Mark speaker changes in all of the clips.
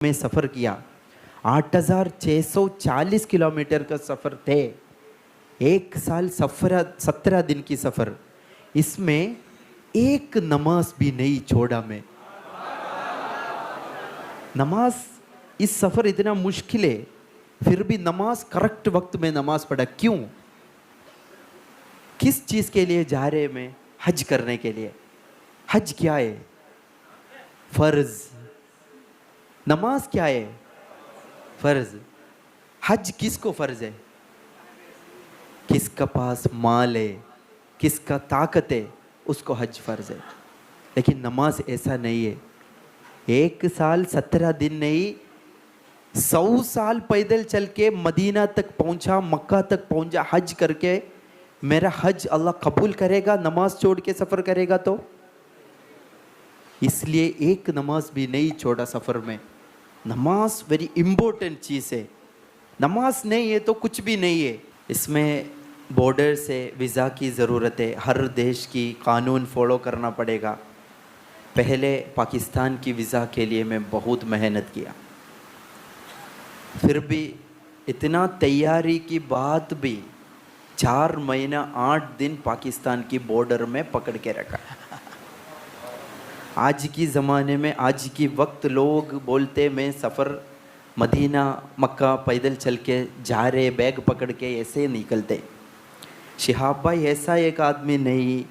Speaker 1: में सफ़र किया। 8,640 किलोमीटर का सफ़र थे। एक साल सफ़र 17 दिन की सफ़र, इसमें एक नमाज भी नहीं छोड़ा मैं। नमाज, इस सफ़र इतना मुश्किल है, फिर भी नमाज करेक्ट वक्त में नमाज पढ़ा। क्यों? किस चीज़ के लिए जा रहे मैं? हज करने के लिए। हज क्या है? फर्ज। नमाज क्या है? फर्ज। हज किसको फर्ज है? किसका पास माल है, किसका ताकत है, उसको हज फर्ज है। लेकिन नमाज ऐसा नहीं है। एक साल 17 दिन नहीं, 100 साल पैदल चल के मदीना तक पहुंचा, मक्का तक पहुंचा हज करके। मेरा हज अल्लाह कबूल करेगा नमाज छोड़ के सफ़र करेगा तो? इसलिए एक नमाज भी नहीं छोड़ा सफ़र में। नमाज वेरी इम्पोर्टेंट चीज़ है। नमाज नहीं है तो कुछ भी नहीं है। इसमें बॉर्डर से वीज़ा की ज़रूरत है, हर देश की कानून फॉलो करना पड़ेगा। पहले पाकिस्तान की वीज़ा के लिए मैं बहुत मेहनत किया, फिर भी इतना तैयारी की बात भी 4 महीना 8 दिन पाकिस्तान की बॉर्डर में पकड़ के रखा। आज की ज़माने में, आज की वक्त लोग बोलते मैं सफ़र मदीना मक्का पैदल चल के जा रहे, बैग पकड़ के ऐसे निकलते। शिहाब भाई ऐसा एक आदमी नहीं,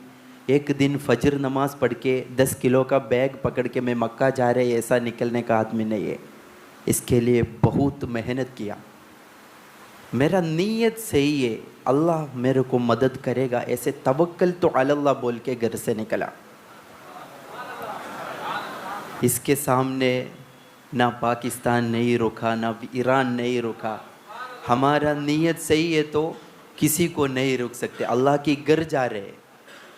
Speaker 1: एक दिन फजर नमाज पढ़ के 10 किलो का बैग पकड़ के मैं मक्का जा रहे, ऐसा निकलने का आदमी नहीं है। इसके लिए बहुत मेहनत किया। मेरा नीयत सही है, अल्लाह मेरे को मदद करेगा, ऐसे तवक्कल तो अल्लाह बोल के घर से निकला। इसके सामने ना पाकिस्तान नहीं रुका, ना ईरान नहीं रुका। हमारा नीयत सही है तो किसी को नहीं रोक सकते। अल्लाह की घर जा रहे,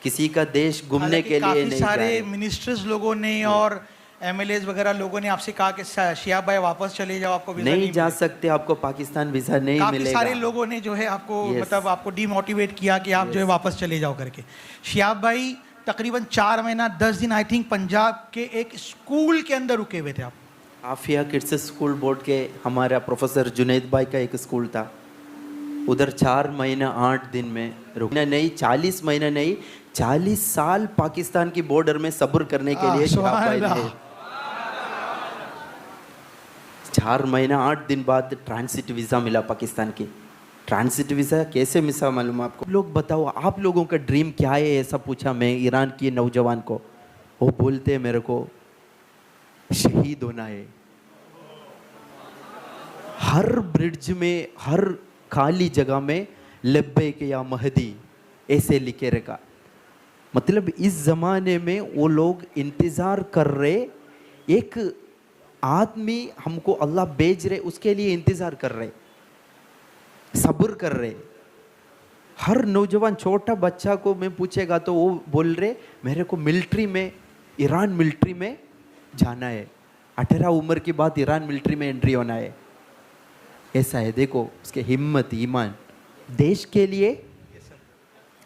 Speaker 1: किसी का देश घूमने के लिए नहीं जा रहे।
Speaker 2: सारे मिनिस्टर्स लोगों ने और एमएलएज वगैरह लोगों ने आपसे कहा कि शिहाब भाई वापस चले जाओ, आपको वीजा
Speaker 1: नहीं जा सकते, आपको पाकिस्तान वीज़ा नहीं मिलेगा।
Speaker 2: सारे लोगों ने जो है आपको मतलब आपको डिमोटिवेट किया कि आप जो है वापस चले जाओ करके। शिहाब भाई तकरीबन 4 महीना 10 दिन आई थिंक पंजाब के एक स्कूल के अंदर रुके हुए थे आप।
Speaker 1: आफिया किड्स स्कूल बोर्ड के हमारा प्रोफेसर जुनैद भाई का एक स्कूल था, उधर 4 महीना 8 दिन में रुकना नहीं, 40 महीना नहीं, 40 साल पाकिस्तान की बॉर्डर में सब्र करने के लिए शिहाब भाई ने 4 महीना 8 दिन बाद ट्रांसिट वीज़ा मिला पाकिस्तान की। ट्रांसिट वीज़ा कैसे मिला मालूम आपको? लोग बताओ, आप लोगों का ड्रीम क्या है, ऐसा पूछा मैं ईरान के नौजवान को। वो बोलते मेरे को शहीद होना है। हर ब्रिड्ज में, हर खाली जगह में लब्बैक या महदी ऐसे लिखे रखा। मतलब इस ज़माने में वो लोग इंतज़ार कर रहे, एक आदमी हमको अल्लाह भेज रहे, उसके लिए इंतज़ार कर रहे, सब्र कर रहे। हर नौजवान छोटा बच्चा को मैं पूछेगा तो वो बोल रहे मेरे को मिलिट्री में, ईरान मिलिट्री में जाना है। 18 उम्र के बाद ईरान मिलिट्री में एंट्री होना है। ऐसा है, देखो उसके हिम्मत, ईमान देश के लिए।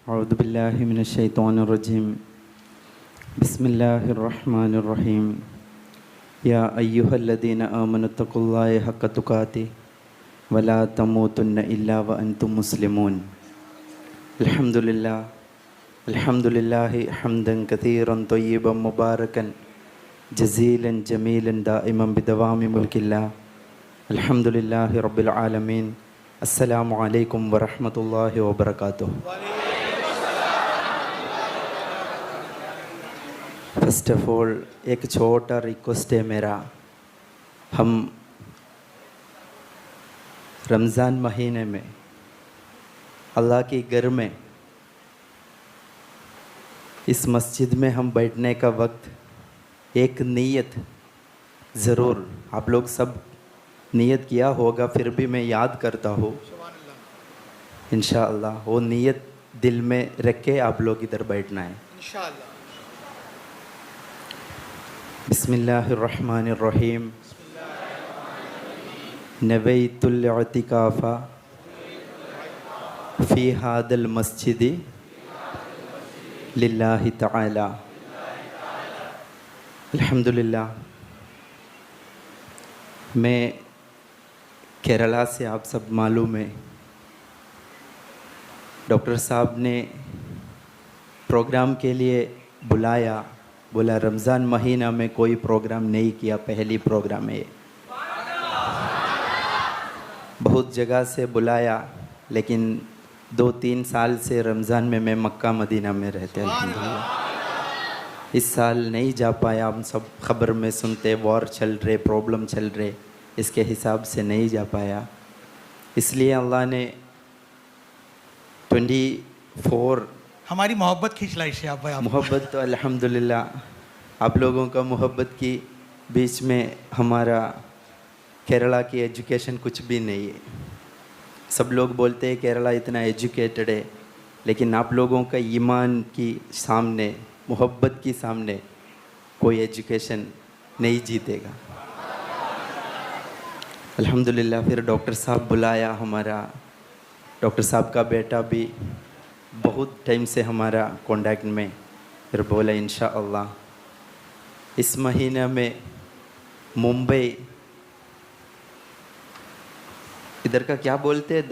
Speaker 1: औज़ु बिल्लाहि मिनश शैतानिर रजीम, बिस्मिल्लाहिर रहमानिर रहीम। या अय्युहल्लज़ीना आमनु तक़ुल्लाह हक़्क़ तुक़ातिह वला तमूतुन्ना इल्ला व अंतुम मुस्लिमून। अल्हम्दुलिल्लाह, अल्हम्दुलिल्लाहि हम्दन कसीरन तय्यिबन मुबारकन जज़ीलन जमीलन दाइमन बिदवामि मुल्किल्लाह। अल्हम्दुलिल्लाहि रब्बिल आलमीन। अस्सलामु अलैकुम व रहमतुल्लाहि व बरकातुहू। फर्स्ट ऑफ ऑल एक छोटा रिक्वेस्ट है मेरा, हम रमज़ान महीने में अल्लाह के घर में, इस मस्जिद में हम बैठने का वक्त एक नीयत ज़रूर, आप लोग सब नीयत किया होगा, फिर भी मैं याद करता हूँ इंशाअल्लाह। वो नीयत दिल में रख के आप लोग इधर बैठना है इंशाअल्लाह। बिस्मिल्लाहिर्रहमानिर्रहीम। नवैतुल इतिकाफ़ा फ़ी हादल मस्जिदि लिल्लाहि तआला। अल्हम्दुलिल्लाह। मैं केरला से, आप सब मालूम है, डॉक्टर साहब ने प्रोग्राम के लिए बुलाया, बोला रमज़ान महीना में कोई प्रोग्राम नहीं किया, पहली प्रोग्राम है ये। बहुत जगह से बुलाया, लेकिन 2-3 साल से रमज़ान में मैं मक्का मदीना में रहते हैं अल्हम्दुलिल्लाह। इस साल नहीं जा पाया, हम सब खबर में सुनते वॉर चल रहे, प्रॉब्लम चल रहे, इसके हिसाब से नहीं जा पाया। इसलिए अल्लाह ने 24
Speaker 2: हमारी मोहब्बत खींच लाई शिहाब भाई आपको।
Speaker 1: मोहब्बत तो अल्हम्दुलिल्लाह आप लोगों का मोहब्बत की बीच में हमारा केरला की एजुकेशन कुछ भी नहीं है। सब लोग बोलते हैं केरला इतना एजुकेटेड है, लेकिन आप लोगों का ईमान की सामने, मोहब्बत की सामने कोई एजुकेशन नहीं जीतेगा। अल्हम्दुलिल्लाह फिर डॉक्टर साहब बुलाया, हमारा डॉक्टर साहब का बेटा भी बहुत टाइम से हमारा कांटेक्ट में, फिर बोला इंशाअल्लाह इस महीने में मुंबई, इधर का क्या बोलते हैं,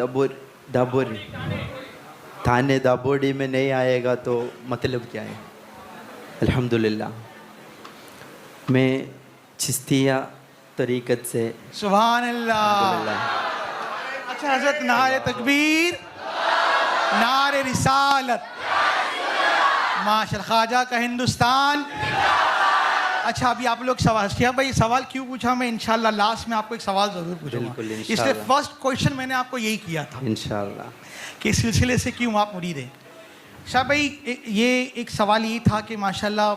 Speaker 1: दाबोरी, थाने दाबोडी में नहीं आएगा तो मतलब क्या है। अल्हम्दुलिल्लाह मैं चिश्तिया तरीक़त से,
Speaker 2: सुभान अल्लाह।
Speaker 1: अल्हम्दुलिल्लाह।
Speaker 2: अच्छा हजरत, नारे तकबीर, नारे रिसालत, माशाअल्लाह, ख्वाजा का हिंदुस्तान। अच्छा अभी आप लोग सवाल, शिहाब भाई सवाल क्यों पूछा, मैं इंशाल्लाह लास्ट में आपको एक सवाल ज़रूर पूछूंगा,
Speaker 1: बिल्कुल,
Speaker 2: इसलिए
Speaker 1: इंशाल्लाह।
Speaker 2: फर्स्ट क्वेश्चन मैंने आपको यही किया था
Speaker 1: इंशाअल्लाह।
Speaker 2: कि इस सिलसिले से क्यों आप मुरीद हैं। शाह भाई ये एक सवाल ये था कि माशाल्लाह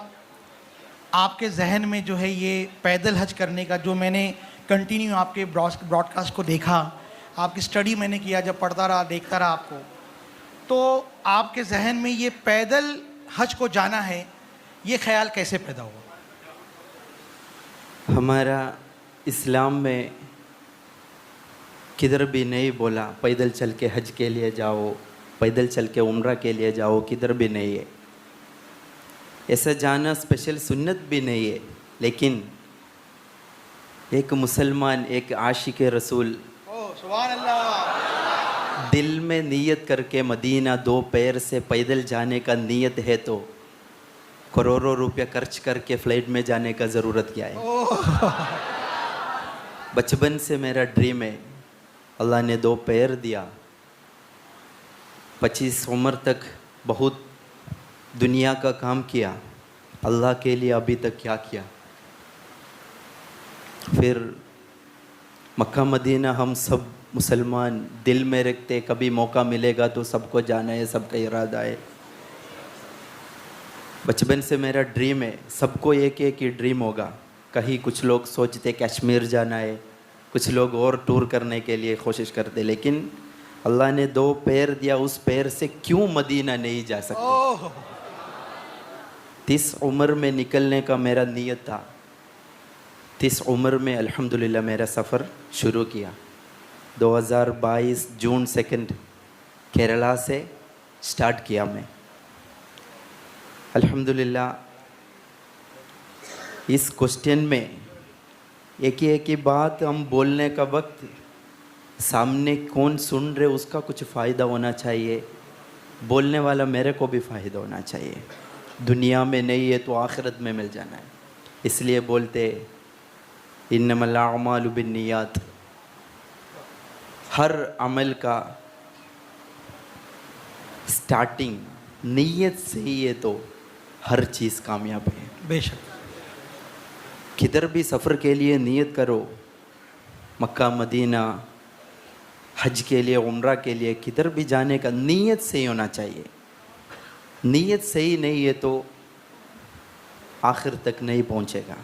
Speaker 2: आपके जहन में जो है ये पैदल हज करने का, जो मैंने कंटिन्यू आपके ब्रॉडकास्ट को देखा, आपकी स्टडी मैंने किया, जब पढ़ता रहा देखता रहा आपको, तो आपके जहन में ये पैदल हज को जाना है, ये ख्याल कैसे पैदा हुआ।
Speaker 1: हमारा इस्लाम में किधर भी नहीं बोला पैदल चल के हज के लिए जाओ, पैदल चल के उम्रा के लिए जाओ, किधर भी नहीं है। ऐसा जाना स्पेशल सुन्नत भी नहीं है, लेकिन एक मुसलमान, एक आशिक रसूल
Speaker 2: सुभान अल्लाह,
Speaker 1: दिल में नीयत करके मदीना 2 पैर से पैदल जाने का नीयत है तो करोड़ों रुपया खर्च करके फ्लाइट में जाने का ज़रूरत क्या है। बचपन से मेरा ड्रीम है, अल्लाह ने 2 पैर दिया, 25 उम्र तक बहुत दुनिया का काम किया, अल्लाह के लिए अभी तक क्या किया। फिर मक्का मदीना हम सब मुसलमान दिल में रखते, कभी मौका मिलेगा तो सबको जाना है, सबका इरादा है। बचपन से मेरा ड्रीम है, सबको एक एक ही ड्रीम होगा। कहीं कुछ लोग सोचते कश्मीर जाना है, कुछ लोग और टूर करने के लिए कोशिश करते, लेकिन अल्लाह ने 2 पैर दिया, उस पैर से क्यों मदीना नहीं जा सकते। 30 उम्र में निकलने का मेरा नियत था। 30 उम्र में अल्हम्दुलिल्लाह मेरा सफ़र शुरू किया। 2022 जून 2 केरला से स्टार्ट किया मैं। अल्हम्दुलिल्लाह इस क्वेश्चन में एक ही बात हम बोलने का वक्त सामने कौन सुन रहे उसका कुछ फ़ायदा होना चाहिए, बोलने वाला मेरे को भी फ़ायदा होना चाहिए। दुनिया में नहीं है तो आखिरत में मिल जाना है, इसलिए बोलते इन्नमल अअमालु बिन्नियात। हर अमल का स्टार्टिंग नीयत से ही है तो हर चीज़ कामयाब है।
Speaker 2: बेशक
Speaker 1: किधर भी सफ़र के लिए नियत करो, मक्का मदीना, हज के लिए, उम्रा के लिए, किधर भी जाने का नीयत सही होना चाहिए। नीयत सही नहीं है तो आखिर तक नहीं पहुंचेगा।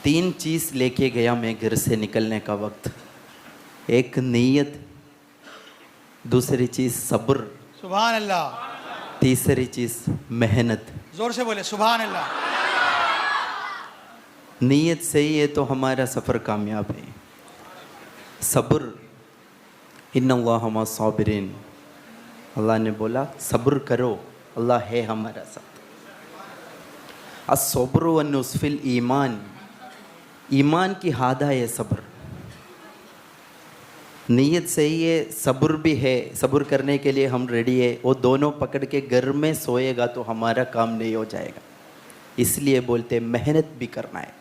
Speaker 1: 3 चीज़ लेके गया मैं घर से निकलने का वक्त, एक नीयत, दूसरी चीज़ सब्र,
Speaker 2: सुभान अल्लाह,
Speaker 1: तीसरी चीज़ मेहनत।
Speaker 2: जोर से बोले सुभान अल्लाह।
Speaker 1: नीयत सही है तो हमारा सफ़र कामयाब है। सब्र, इन्नल्लाह मअस साबिरीन, अल्लाह ने बोला सब्र करो, अल्लाह है हमारा साथ। अस्सब्रु वन्नुस्फिल ईमान, ईमान की हादा है सब्र। नीयत सही है, सब्र भी है, सब्र करने के लिए हम रेडी है। वो दोनों पकड़ के घर में सोएगा तो हमारा काम नहीं हो जाएगा। इसलिए बोलते मेहनत भी करना है।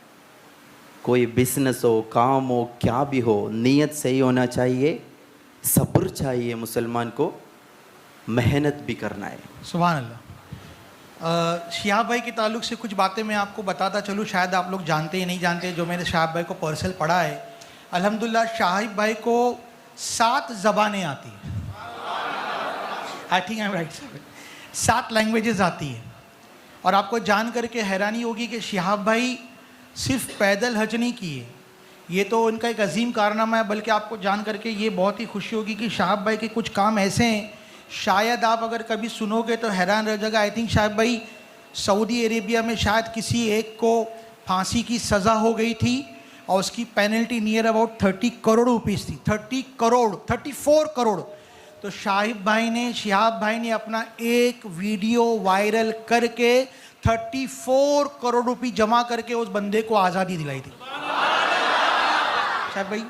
Speaker 1: कोई बिजनेस हो, काम हो, क्या भी हो, नीयत सही होना चाहिए, सब्र चाहिए मुसलमान को, मेहनत भी करना है।
Speaker 2: सुभान अल्लाह। शिहाब भाई के ताल्लुक से कुछ बातें मैं आपको बताता चलूँ, शायद आप लोग जानते ही नहीं जानते, जो मैंने शिहाब भाई को पर्सनल पढ़ा है। अल्हम्दुलिल्लाह शिहाब भाई को 7 ज़बानें आती हैं। I think I am right, 7 languages आती है। और आपको जान करके हैरानी होगी कि शिहाब भाई सिर्फ पैदल हज नहीं किए, ये तो उनका एक अजीम कारनामा है, बल्कि आपको जान करके ये बहुत ही खुशी होगी कि शिहाब भाई के कुछ काम ऐसे हैं, शायद आप अगर कभी सुनोगे तो हैरान रह जाएगा। आई थिंक शिहाब भाई सऊदी अरेबिया में शायद किसी एक को फांसी की सज़ा हो गई थी और उसकी penalty near about 30 crore rupees थी। 34 करोड़। तो शिहाब भाई ने अपना एक वीडियो वायरल करके 34 करोड़ रुपए जमा करके उस बंदे को आज़ादी दिलाई थी। शिहाब भाई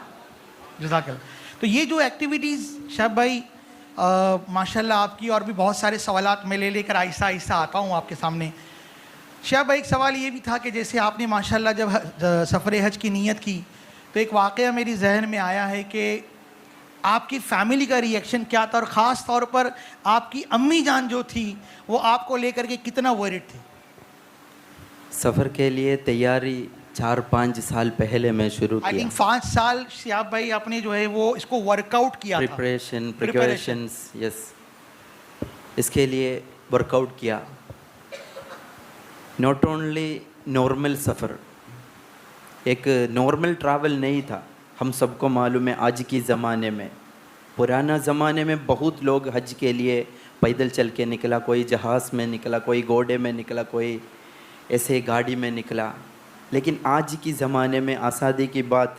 Speaker 2: जज़ाकल्लाह। तो ये जो एक्टिविटीज़ शिहाब भाई माशाल्लाह आपकी, और भी बहुत सारे सवालात मैं लेकर आहिस्ता आहिस्ता आता हूँ आपके सामने। शिहाब भाई एक सवाल ये भी था कि जैसे आपने माशाल्लाह जब सफ़र हज की नीयत की तो एक वाक़या मेरी जहन में आया है कि आपकी फैमिली का रिएक्शन क्या था, और ख़ास तौर पर आपकी अम्मी जान जो थी वो आपको लेकर के कितना वरीड थी?
Speaker 1: सफ़र के लिए तैयारी 4-5 साल पहले मैं शुरू
Speaker 2: आई
Speaker 1: किया।
Speaker 2: थिंक 5 साल शिहाब भाई आपने जो है वो इसको वर्कआउट किया था।
Speaker 1: प्रिपरेशंस, यस, इसके लिए वर्कआउट किया। नॉट ओनली नॉर्मल सफ़र, एक नॉर्मल ट्रैवल नहीं था। हम सबको मालूम है आज की ज़माने में, पुराना ज़माने में बहुत लोग हज के लिए पैदल चल के निकला, कोई जहाज़ में निकला, कोई घोड़े में निकला, कोई ऐसे गाड़ी में निकला। लेकिन आज की ज़माने में आज़ादी की बात,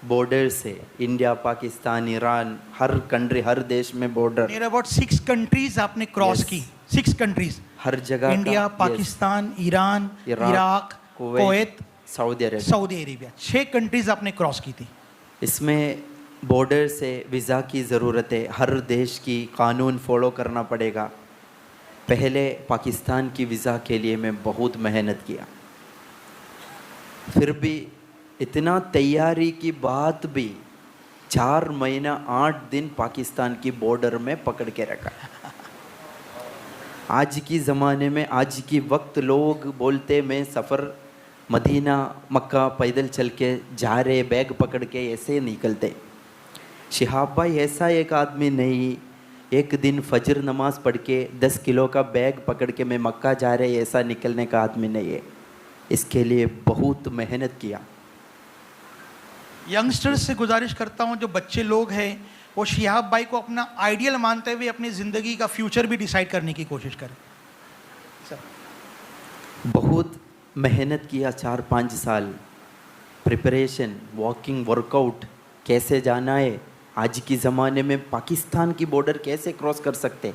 Speaker 1: बॉर्डर से इंडिया, पाकिस्तान, ईरान, हर कंट्री, हर देश में बॉर्डर,
Speaker 2: नियर अबाउट 6 कंट्रीज आपने क्रॉस
Speaker 1: Yes.
Speaker 2: की। 6 कंट्रीज,
Speaker 1: हर जगह
Speaker 2: इंडिया,
Speaker 1: का,
Speaker 2: Pakistan, Iran, Iraq, Kuwait,
Speaker 1: Saudi
Speaker 2: Arabia, 6 countries आपने क्रॉस की थी।
Speaker 1: इसमें बॉर्डर से वीज़ा की ज़रूरत है, हर देश की कानून फॉलो करना पड़ेगा। पहले पाकिस्तान की वीज़ा के लिए मैं बहुत मेहनत किया, फिर भी इतना तैयारी की बात भी 4 महीना 8 दिन पाकिस्तान की बॉर्डर में पकड़ के रखा। आज की ज़माने में, आज की वक्त लोग बोलते मैं सफ़र मदीना मक्का पैदल चल के जा रहे, बैग पकड़ के ऐसे निकलते। शिहाब भाई ऐसा एक आदमी नहीं, एक दिन फजर नमाज पढ़ के 10 किलो का बैग पकड़ के मैं मक्का जा रहे, ऐसा निकलने का आदमी नहीं है। इसके लिए बहुत मेहनत किया।
Speaker 2: यंगस्टर्स से गुजारिश करता हूँ, जो बच्चे लोग हैं वो शिहाब भाई को अपना आइडियल मानते हुए अपनी ज़िंदगी का फ्यूचर भी डिसाइड करने की कोशिश करें।
Speaker 1: बहुत मेहनत किया, 4-5 साल प्रिपरेशन, वॉकिंग, वर्कआउट, कैसे जाना है, आज की ज़माने में पाकिस्तान की बॉर्डर कैसे क्रॉस कर सकते।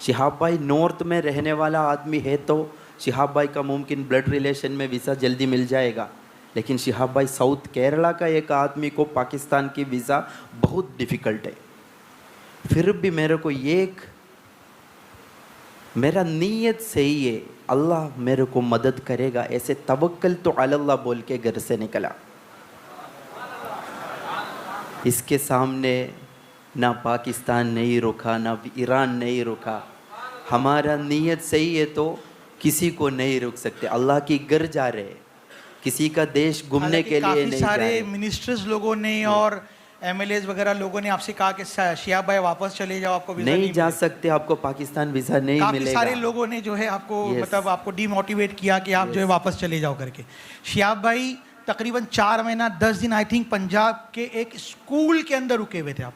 Speaker 1: शिहाब भाई नॉर्थ में रहने वाला आदमी है तो शिहाब भाई का मुमकिन ब्लड रिलेशन में वीज़ा जल्दी मिल जाएगा, लेकिन शिहाब भाई साउथ केरला का एक आदमी को पाकिस्तान की वीज़ा बहुत डिफ़िकल्ट है। फिर भी मेरे को मेरा नीयत सही है, अल्लाह मेरे को मदद करेगा, ऐसे तवक्कल तो अल्लाह बोल के घर से निकला। इसके सामने ना पाकिस्तान नहीं रुका, ना ईरान नहीं रुका। हमारा नीयत सही है तो किसी को नहीं रुक सकते। अल्लाह की घर जा रहे, किसी का देश घूमने के लिए नहीं जा रहे।
Speaker 2: सारे मिनिस्टर्स लोगों ने और एमएलएज वगैरह लोगों ने आपसे कहा कि शिहाब भाई वापस चले जाओ, आपको वीज़ा
Speaker 1: नहीं जा सकते, आपको पाकिस्तान वीज़ा नहीं मिलेगा।
Speaker 2: सारे लोगों ने जो है आपको मतलब आपको डीमोटिवेट किया कि आप जो है वापस चले जाओ करके। शिहाब भाई तकरीबन 4 महीना 10 दिन आई थिंक पंजाब के एक स्कूल के अंदर रुके हुए थे आप।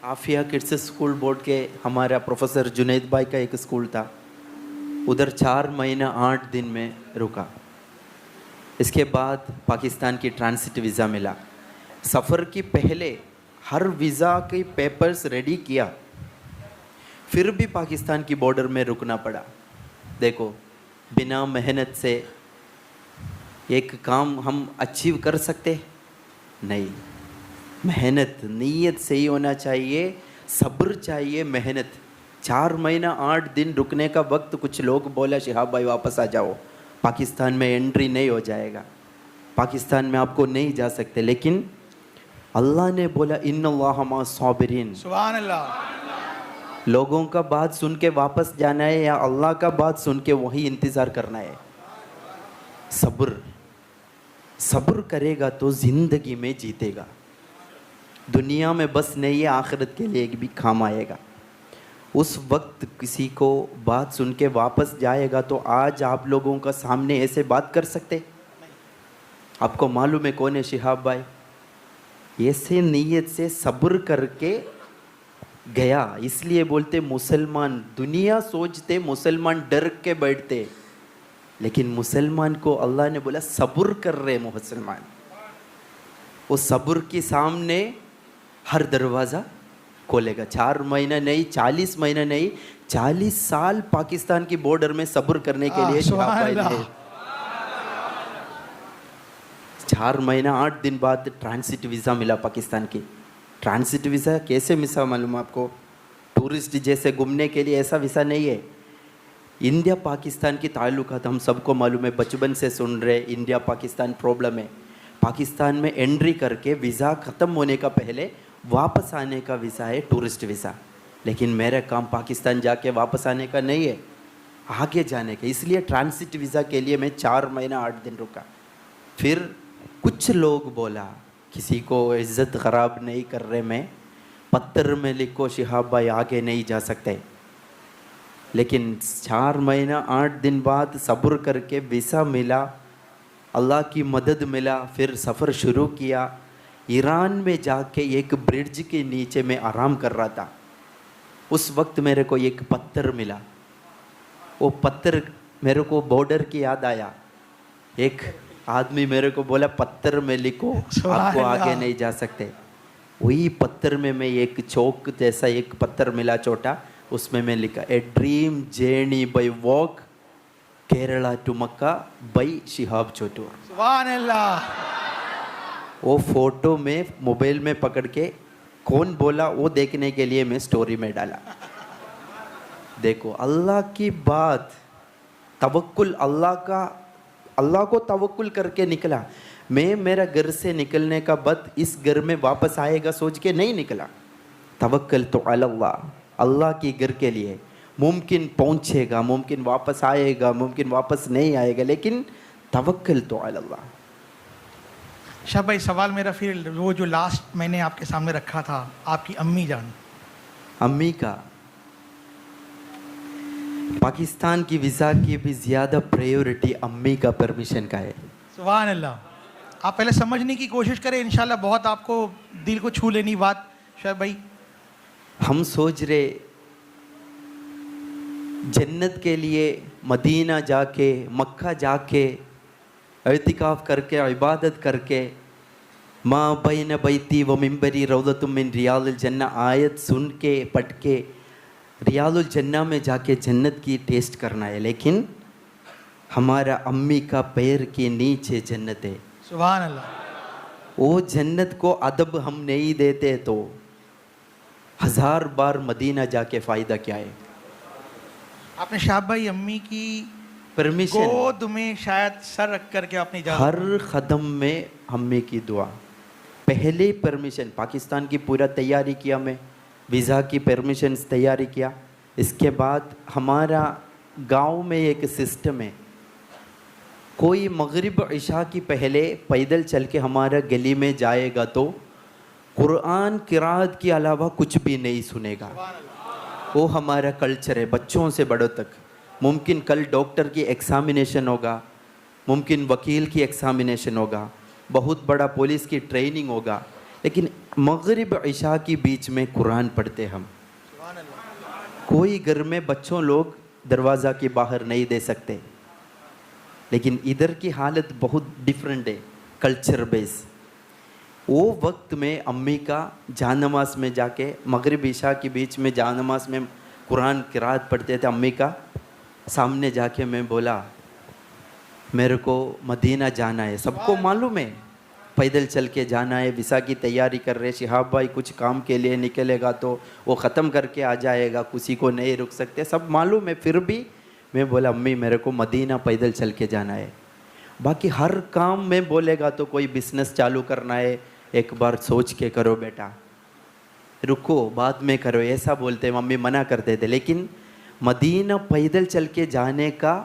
Speaker 1: आफिया किड्स स्कूल बोर्ड के हमारा प्रोफेसर जुनैद भाई का एक स्कूल था, उधर 4 महीना 8 दिन में रुका। इसके बाद पाकिस्तान की ट्रांसिट वीज़ा मिला। सफ़र की पहले हर वीज़ा के पेपर्स रेडी किया, फिर भी पाकिस्तान की बॉर्डर में रुकना पड़ा। देखो, बिना मेहनत से एक काम हम अचीव कर सकते? नहीं। मेहनत, नीयत सही होना चाहिए, सब्र चाहिए, मेहनत। 4 महीना 8 दिन रुकने का वक्त, कुछ लोग बोला शिहाब भाई वापस आ जाओ, पाकिस्तान में एंट्री नहीं हो जाएगा, पाकिस्तान में आपको नहीं जा सकते। लेकिन अल्लाह ने बोला इन्नल्लाह मा साबिरीन।
Speaker 2: सुभान अल्लाह।
Speaker 1: लोगों का बात सुन के वापस जाना है या अल्लाह का बात सुन के वही इंतज़ार करना है? सब्र, सब्र करेगा तो ज़िंदगी में जीतेगा। दुनिया में बस नहीं है, आखिरत के लिए भी काम आएगा। उस वक्त किसी को बात सुन के वापस जाएगा तो आज आप लोगों का सामने ऐसे बात कर सकते? आपको मालूम है कौन है शिहाब भाई? ऐसे नीयत से सब्र करके गया। इसलिए बोलते मुसलमान, दुनिया सोचते मुसलमान डर के बैठते, लेकिन मुसलमान को अल्लाह ने बोला सब्र कर रहे मुसलमान। वो सब्र के सामने हर दरवाज़ा खोलेगा। 4 महीना नहीं, 40 महीना नहीं, 40 साल पाकिस्तान की बॉर्डर में सब्र करने के लिए शिहाब भाई ने 4 महीना 8 दिन बाद ट्रांसिट वीज़ा मिला पाकिस्तान की। ट्रांसिट वीज़ा कैसे मिला मालूम आपको? टूरिस्ट जैसे घूमने के लिए ऐसा वीज़ा नहीं है। इंडिया पाकिस्तान की ताल्लुकात हम सबको मालूम है, बचपन से सुन रहे, इंडिया पाकिस्तान प्रॉब्लम है। पाकिस्तान में एंट्री करके वीज़ा ख़त्म होने का पहले वापस आने का वीज़ा है टूरिस्ट वीज़ा। लेकिन मेरा काम पाकिस्तान जाके वापस आने का नहीं है, आगे जाने का। इसलिए ट्रांसिट वीज़ा के लिए मैं 4 महीना 8 दिन रुका। फिर कुछ लोग बोला, किसी को इज़्ज़त ख़राब नहीं कर रहे मैं, पत्थर में लिखो शिहाब भाई आगे नहीं जा सकते। लेकिन 4 महीना 8 दिन बाद सब्र करके वीज़ा मिला, अल्लाह की मदद मिला। फिर सफ़र शुरू किया। ईरान में जाके एक ब्रिज के नीचे मैं आराम कर रहा था। उस वक्त मेरे को एक पत्थर मिला। वो पत्थर मेरे को बॉर्डर की याद आया। एक आदमी मेरे को बोला पत्थर में लिखो, आपको आगे नहीं जा सकते। वही पत्थर में मैं एक चौक जैसा एक पत्थर मिला छोटा, उसमें मैं लिखा a dream journey by walk Kerala to Mecca by Shihab Chottur.
Speaker 2: सुभान अल्लाह।
Speaker 1: वो फोटो में मोबाइल में पकड़ के कौन बोला वो देखने के लिए मैं स्टोरी में डाला। देखो अल्लाह की बात, तवक्कुल अल्लाह को तवक्कुल करके निकला। मैं मेरा घर से निकलने का बाद इस घर में वापस आएगा सोच के नहीं निकला। तवक्कल तो अल्लाह, अल्लाह की घर के लिए। मुमकिन पहुँचेगा, मुमकिन वापस आएगा, मुमकिन वापस नहीं आएगा, लेकिन तवक्कल तो अल्लाह।
Speaker 2: शाह भाई सवाल मेरा फिर वो जो लास्ट मैंने आपके सामने रखा था, आपकी अम्मी जान,
Speaker 1: अम्मी का पाकिस्तान की वीज़ा की भी ज़्यादा प्रायोरिटी अम्मी का परमिशन का है।
Speaker 2: सुभान अल्लाह। आप पहले समझने की कोशिश करें, इंशाल्लाह बहुत आपको दिल को छू लेनी बात। शाह भाई
Speaker 1: हम सोच रहे जन्नत के लिए मदीना जाके, मक्का जाके इतिकाफ करके, इबादत करके, माँ बैन बैती व मिंबरी रौदतुम मिन रियालुल जन्ना आयत सुन के पढ़ के रियालुल जन्ना में जाके जन्नत की टेस्ट करना है। लेकिन हमारा अम्मी का पैर के नीचे जन्नत है।
Speaker 2: सुभान अल्लाह।
Speaker 1: वो जन्नत को अदब हम नहीं देते तो 1000 बार मदीना जाके फ़ायदा क्या है?
Speaker 2: आपने शाह भाई अम्मी की
Speaker 1: परमिशन,
Speaker 2: गोद में शायद सर रख करके आपने
Speaker 1: हर कदम में अम्मी की दुआ। पहले परमिशन पाकिस्तान की पूरा तैयारी किया, मैं वीज़ा की परमिशन तैयारी किया। इसके बाद हमारा गांव में एक सिस्टम है, कोई मगरिब इशा की पहले पैदल चल के हमारा गली में जाएगा तो कुरान किरात के अलावा कुछ भी नहीं सुनेगा। वो हमारा कल्चर है, बच्चों से बड़ों तक। मुमकिन कल डॉक्टर की एग्ज़ामिनेशन होगा, मुमकिन वकील की एग्ज़ामिनेशन होगा, बहुत बड़ा पुलिस की ट्रेनिंग होगा, लेकिन मगरिब इशा की बीच में कुरान पढ़ते हम। कोई घर में बच्चों लोग दरवाज़ा के बाहर नहीं दे सकते, लेकिन इधर की हालत बहुत डिफरेंट है, कल्चर बेस। वो वक्त में अम्मी का जान नमाज में जाके मगरिब इशा के बीच में जान नमाज में कुरान किरात पढ़ते थे। अम्मी का सामने जाके मैं बोला मेरे को मदीना जाना है, सबको मालूम है पैदल चल के जाना है, वीसा की तैयारी कर रहे। शिहाब भाई कुछ काम के लिए निकलेगा तो वो ख़त्म करके आ जाएगा, किसी को नहीं रुक सकते, सब मालूम है। फिर भी मैं बोला अम्मी मेरे को मदीना पैदल चल के जाना है। बाकी हर काम में बोलेगा तो कोई बिजनेस चालू करना है, एक बार सोच के करो बेटा, रुको बाद में करो, ऐसा बोलते मम्मी मना करते थे। लेकिन मदीना पैदल चल के जाने का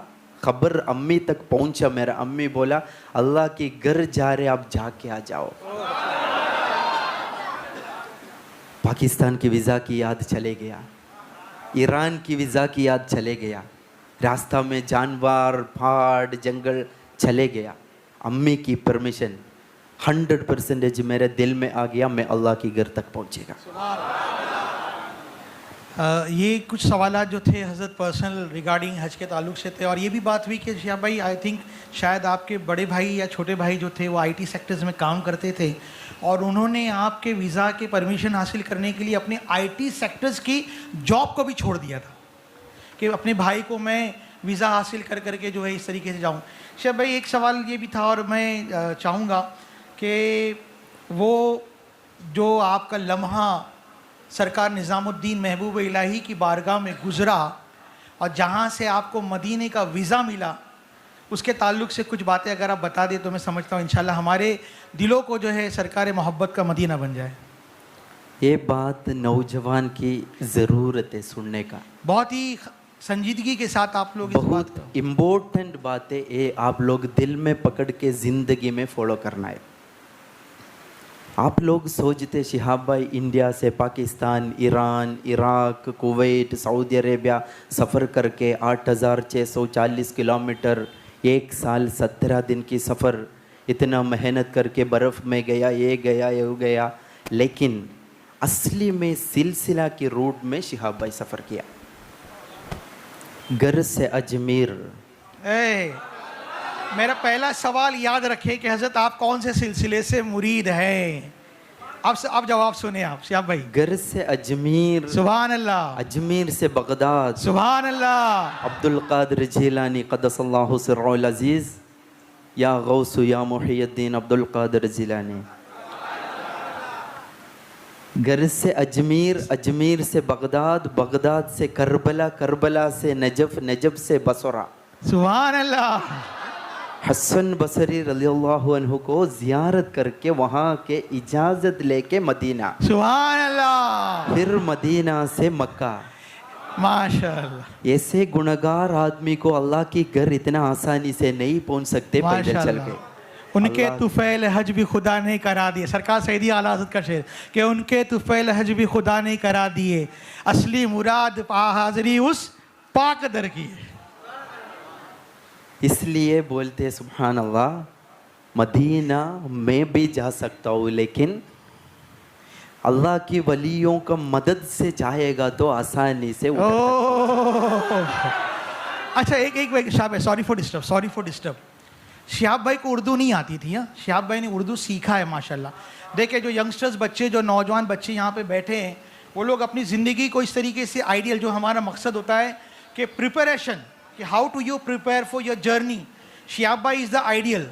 Speaker 1: खबर अम्मी तक पहुंचा मेरा। अम्मी बोला अल्लाह के घर जा रहे, आप जाके आ जाओ। पाकिस्तान की वीज़ा की याद चले गया, ईरान की वीज़ा की याद चले गया, रास्ता में जानवर पहाड़ जंगल चले गया। अम्मी की परमिशन 100% मेरे दिल में आ गया, मैं अल्लाह की घर तक पहुंचेगा।
Speaker 2: ये कुछ सवाल जो थे हज़रत पर्सनल रिगार्डिंग हज के ताल्लुक से थे, और ये भी बात हुई कि शिहाब भाई आई थिंक शायद आपके बड़े भाई या छोटे भाई जो थे वो आईटी सेक्टर्स में काम करते थे, और उन्होंने आपके वीज़ा के परमिशन हासिल करने के लिए अपने आईटी सेक्टर्स की जॉब को भी छोड़ दिया था कि अपने भाई को मैं वीज़ा हासिल कर करके जो है इस तरीके से जाऊँ। शिहाब भाई एक सवाल ये भी था, और मैं चाहूँगा कि वो जो आपका लम्हा सरकार निज़ामुद्दीन महबूब इलाही की बारगाह में गुज़रा और जहाँ से आपको मदीने का वीज़ा मिला, उसके ताल्लुक़ से कुछ बातें अगर आप बता दें तो मैं समझता हूँ इंशाल्लाह हमारे दिलों को जो है सरकार मोहब्बत का मदीना बन जाए।
Speaker 1: ये बात नौजवान की ज़रूरत है सुनने का,
Speaker 2: बहुत ही संजीदगी के साथ आप लोग इस बात
Speaker 1: बहुत
Speaker 2: को,
Speaker 1: इम्पोर्टेंट बात है ये, आप लोग दिल में पकड़ के ज़िंदगी में फॉलो करना है। आप लोग सोचते शिहाब भाई इंडिया से Pakistan, Iran, Iraq, Kuwait, Saudi Arabia सफ़र करके 8640 किलोमीटर, 1 साल 17 दिन की सफ़र, इतना मेहनत करके बर्फ़ में गया, ये गया। लेकिन असली में सिलसिला के रूट में शिहाब भाई सफ़र किया। घर से अजमेर।
Speaker 2: मेरा पहला सवाल याद रखें कि हज़रत आप कौन से सिलसिले से मुरीद हैं। अब जवाब सुने आप शिहाब भाई।
Speaker 1: घर से अजमेर,
Speaker 2: सुभान अल्लाह।
Speaker 1: अजमेर से बगदाद,
Speaker 2: सुभान अल्लाह।
Speaker 1: अब्दुल कादिर जिलानी क़द्दसल्लाहु सिर्रुल अज़ीज़, या गौसु या मुहियुद्दीन अब्दुल कादिर जिलानी। घर से अजमेर, अजमेर से बगदाद, बगदाद से करबला, करबला से नजफ़, नजफ़ से बसरा।
Speaker 2: सुभान अल्लाह।
Speaker 1: हसन बसरी रज़ियल्लाहु अन्हु को ज़ियारत करके वहाँ के इजाज़त लेके मदीना,
Speaker 2: सुभान अल्लाह,
Speaker 1: फिर मदीना से मक्का।
Speaker 2: माशाअल्लाह।
Speaker 1: ऐसे गुनहगार आदमी को अल्लाह की घर इतना आसानी से नहीं पहुँच सकते पैदल चल के।
Speaker 2: उनके तुफ़ैल हज भी खुदा ने करा दिए, सरकार सैयदी आला हज़रत का शेर कि उनके तुफ़ैल हज भी खुदा ने करा दिए, असली मुराद हाज़री उस पाक दर की है।
Speaker 1: इसलिए बोलते सुभान अल्लाह, मदीना मैं भी जा सकता हूँ, लेकिन अल्लाह की वलियों का मदद से जाएगा तो आसानी से
Speaker 2: अच्छा एक शाबाश, सॉरी फॉर डिस्टर्ब। शिहाब भाई को उर्दू नहीं आती थी, हाँ शिहाब भाई ने उर्दू सीखा है माशाल्लाह। देखिए जो यंगस्टर्स बच्चे, जो नौजवान बच्चे यहाँ पे बैठे हैं, वो लोग अपनी ज़िंदगी को इस तरीके से आइडियल, जो हमारा मकसद होता है कि प्रिपरेशन, कि how to you prepare for your journey, Shihab भाई इज़ द आइडियल।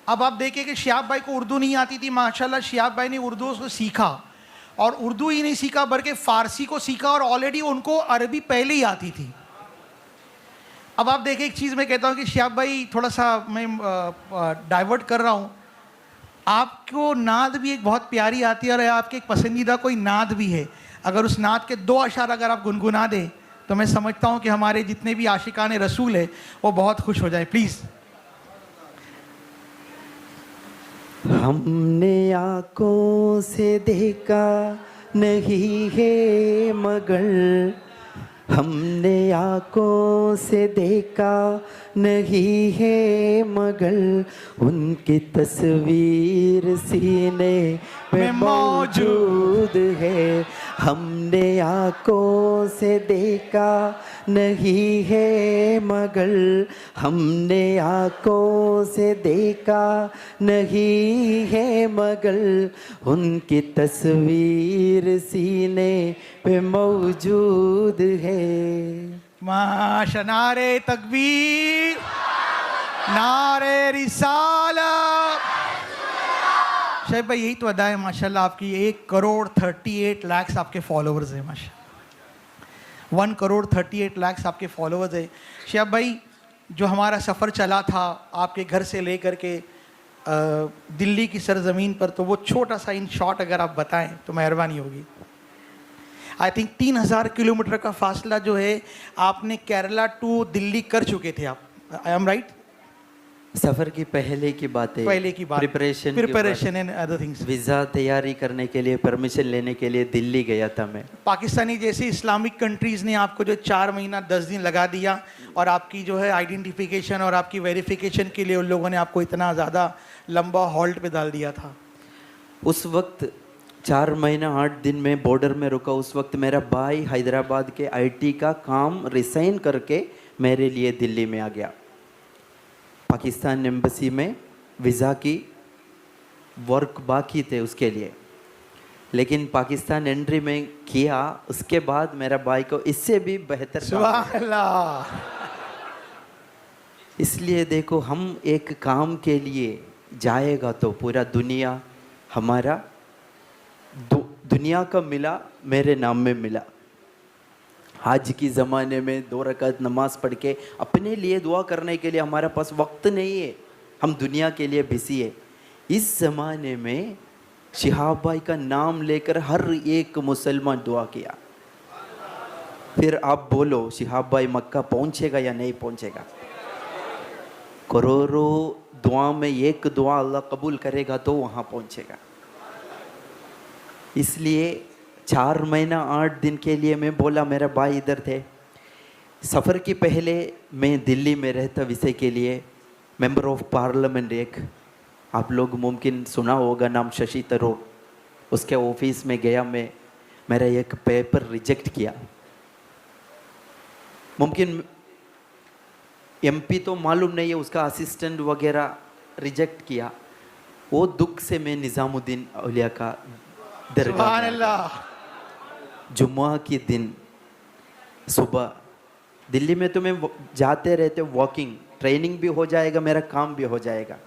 Speaker 2: अब आप देखिए कि शिहाब भाई को उर्दू नहीं आती थी, माशाल्लाह शिहाब भाई ने उर्दू को सीखा, और उर्दू ही नहीं सीखा बल्कि फ़ारसी को सीखा, और ऑलरेडी उनको अरबी पहले ही आती थी। अब आप देखिए एक चीज़ मैं कहता हूँ कि शिहाब भाई थोड़ा सा मैं डाइवर्ट कर रहा हूँ, आपको नाद भी एक बहुत प्यारी आती है, और आपके एक पसंदीदा कोई नाद भी है। अगर उस नाद के 2 अशार अगर आप गुनगुना दें तो मैं समझता हूँ कि हमारे जितने भी आशिकान रसूल है वो बहुत खुश हो जाए। प्लीज़।
Speaker 1: हमने आँखों से देखा नहीं है मगर, हमने आँखों से देखा नहीं है मगर, उनकी तस्वीर सीने में मौजूद है। हमने आँखों से देखा नहीं है मगर, हमने आँखों से देखा नहीं है मगर, उनकी तस्वीर सीने पे मौजूद है।
Speaker 2: माशा, नारे तकबीर, नारे रिसालत। शायद भाई यही तो अदा है माशाल्लाह आपकी। 1,38,00,000 आपके फॉलोअर्स हैं माशाल्लाह। 1,38,00,000 आपके फॉलोअर्स है। शायद भाई जो हमारा सफ़र चला था आपके घर से लेकर के दिल्ली की सरजमीन पर, तो वो छोटा सा इन शॉर्ट अगर आप बताएं तो मेहरबानी होगी। आई थिंक 3,000 किलोमीटर का फासला जो है आपने केरला टू दिल्ली कर चुके थे आप। I am right?
Speaker 1: सफर की पहले की बात है,
Speaker 2: पहले की बात, preparation and other things.
Speaker 1: Visa तैयारी करने के लिए, परमिशन लेने के लिए दिल्ली गया था मैं।
Speaker 2: पाकिस्तानी जैसी इस्लामिक कंट्रीज़ ने आपको जो 4 महीना 10 दिन लगा दिया और आपकी जो है आइडेंटिफिकेशन और आपकी वेरिफिकेशन के लिए उन लोगों ने आपको इतना ज़्यादा लंबा हॉल्ट पे डाल दिया था।
Speaker 1: उस वक्त 4 महीना 8 दिन में बॉर्डर में रुका। उस वक्त मेरा भाई हैदराबाद के आईटी का काम रिसाइन करके मेरे लिए दिल्ली में आ गया। पाकिस्तान एम्बेसी में वीज़ा की वर्क बाकी थे उसके लिए, लेकिन पाकिस्तान एंट्री में किया। उसके बाद मेरा भाई को इससे भी बेहतर
Speaker 2: सुभान अल्लाह।
Speaker 1: इसलिए देखो, हम एक काम के लिए जाएगा तो पूरा दुनिया हमारा दुनिया का मिला, मेरे नाम में मिला। आज की ज़माने में 2 रकात नमाज पढ़ के अपने लिए दुआ करने के लिए हमारे पास वक्त नहीं है, हम दुनिया के लिए बिजी है। इस ज़माने में शिहाब भाई का नाम लेकर हर एक मुसलमान दुआ किया। फिर आप बोलो शिहाब भाई मक्का पहुंचेगा या नहीं पहुंचेगा? करोड़ों दुआ में एक दुआ अल्लाह कबूल करेगा तो वहाँ पहुंचेगा। इसलिए 4 महीना 8 दिन के लिए मैं बोला, मेरा भाई इधर थे। सफ़र के पहले मैं दिल्ली में रहता विषय के लिए, मेंबर ऑफ पार्लियामेंट एक, आप लोग मुमकिन सुना होगा नाम, शशि थरूर। उसके ऑफिस में गया मैं, मेरा एक पेपर रिजेक्ट किया। मुमकिन एमपी तो मालूम नहीं है, उसका असिस्टेंट वगैरह रिजेक्ट किया। वो दुख से मैं निज़ामुद्दीन औलिया का दरगाह में जुम्मा के दिन सुबह, दिल्ली में तो मैं जाते रहते, वॉकिंग ट्रेनिंग भी हो जाएगा, मेरा काम भी हो जाएगा।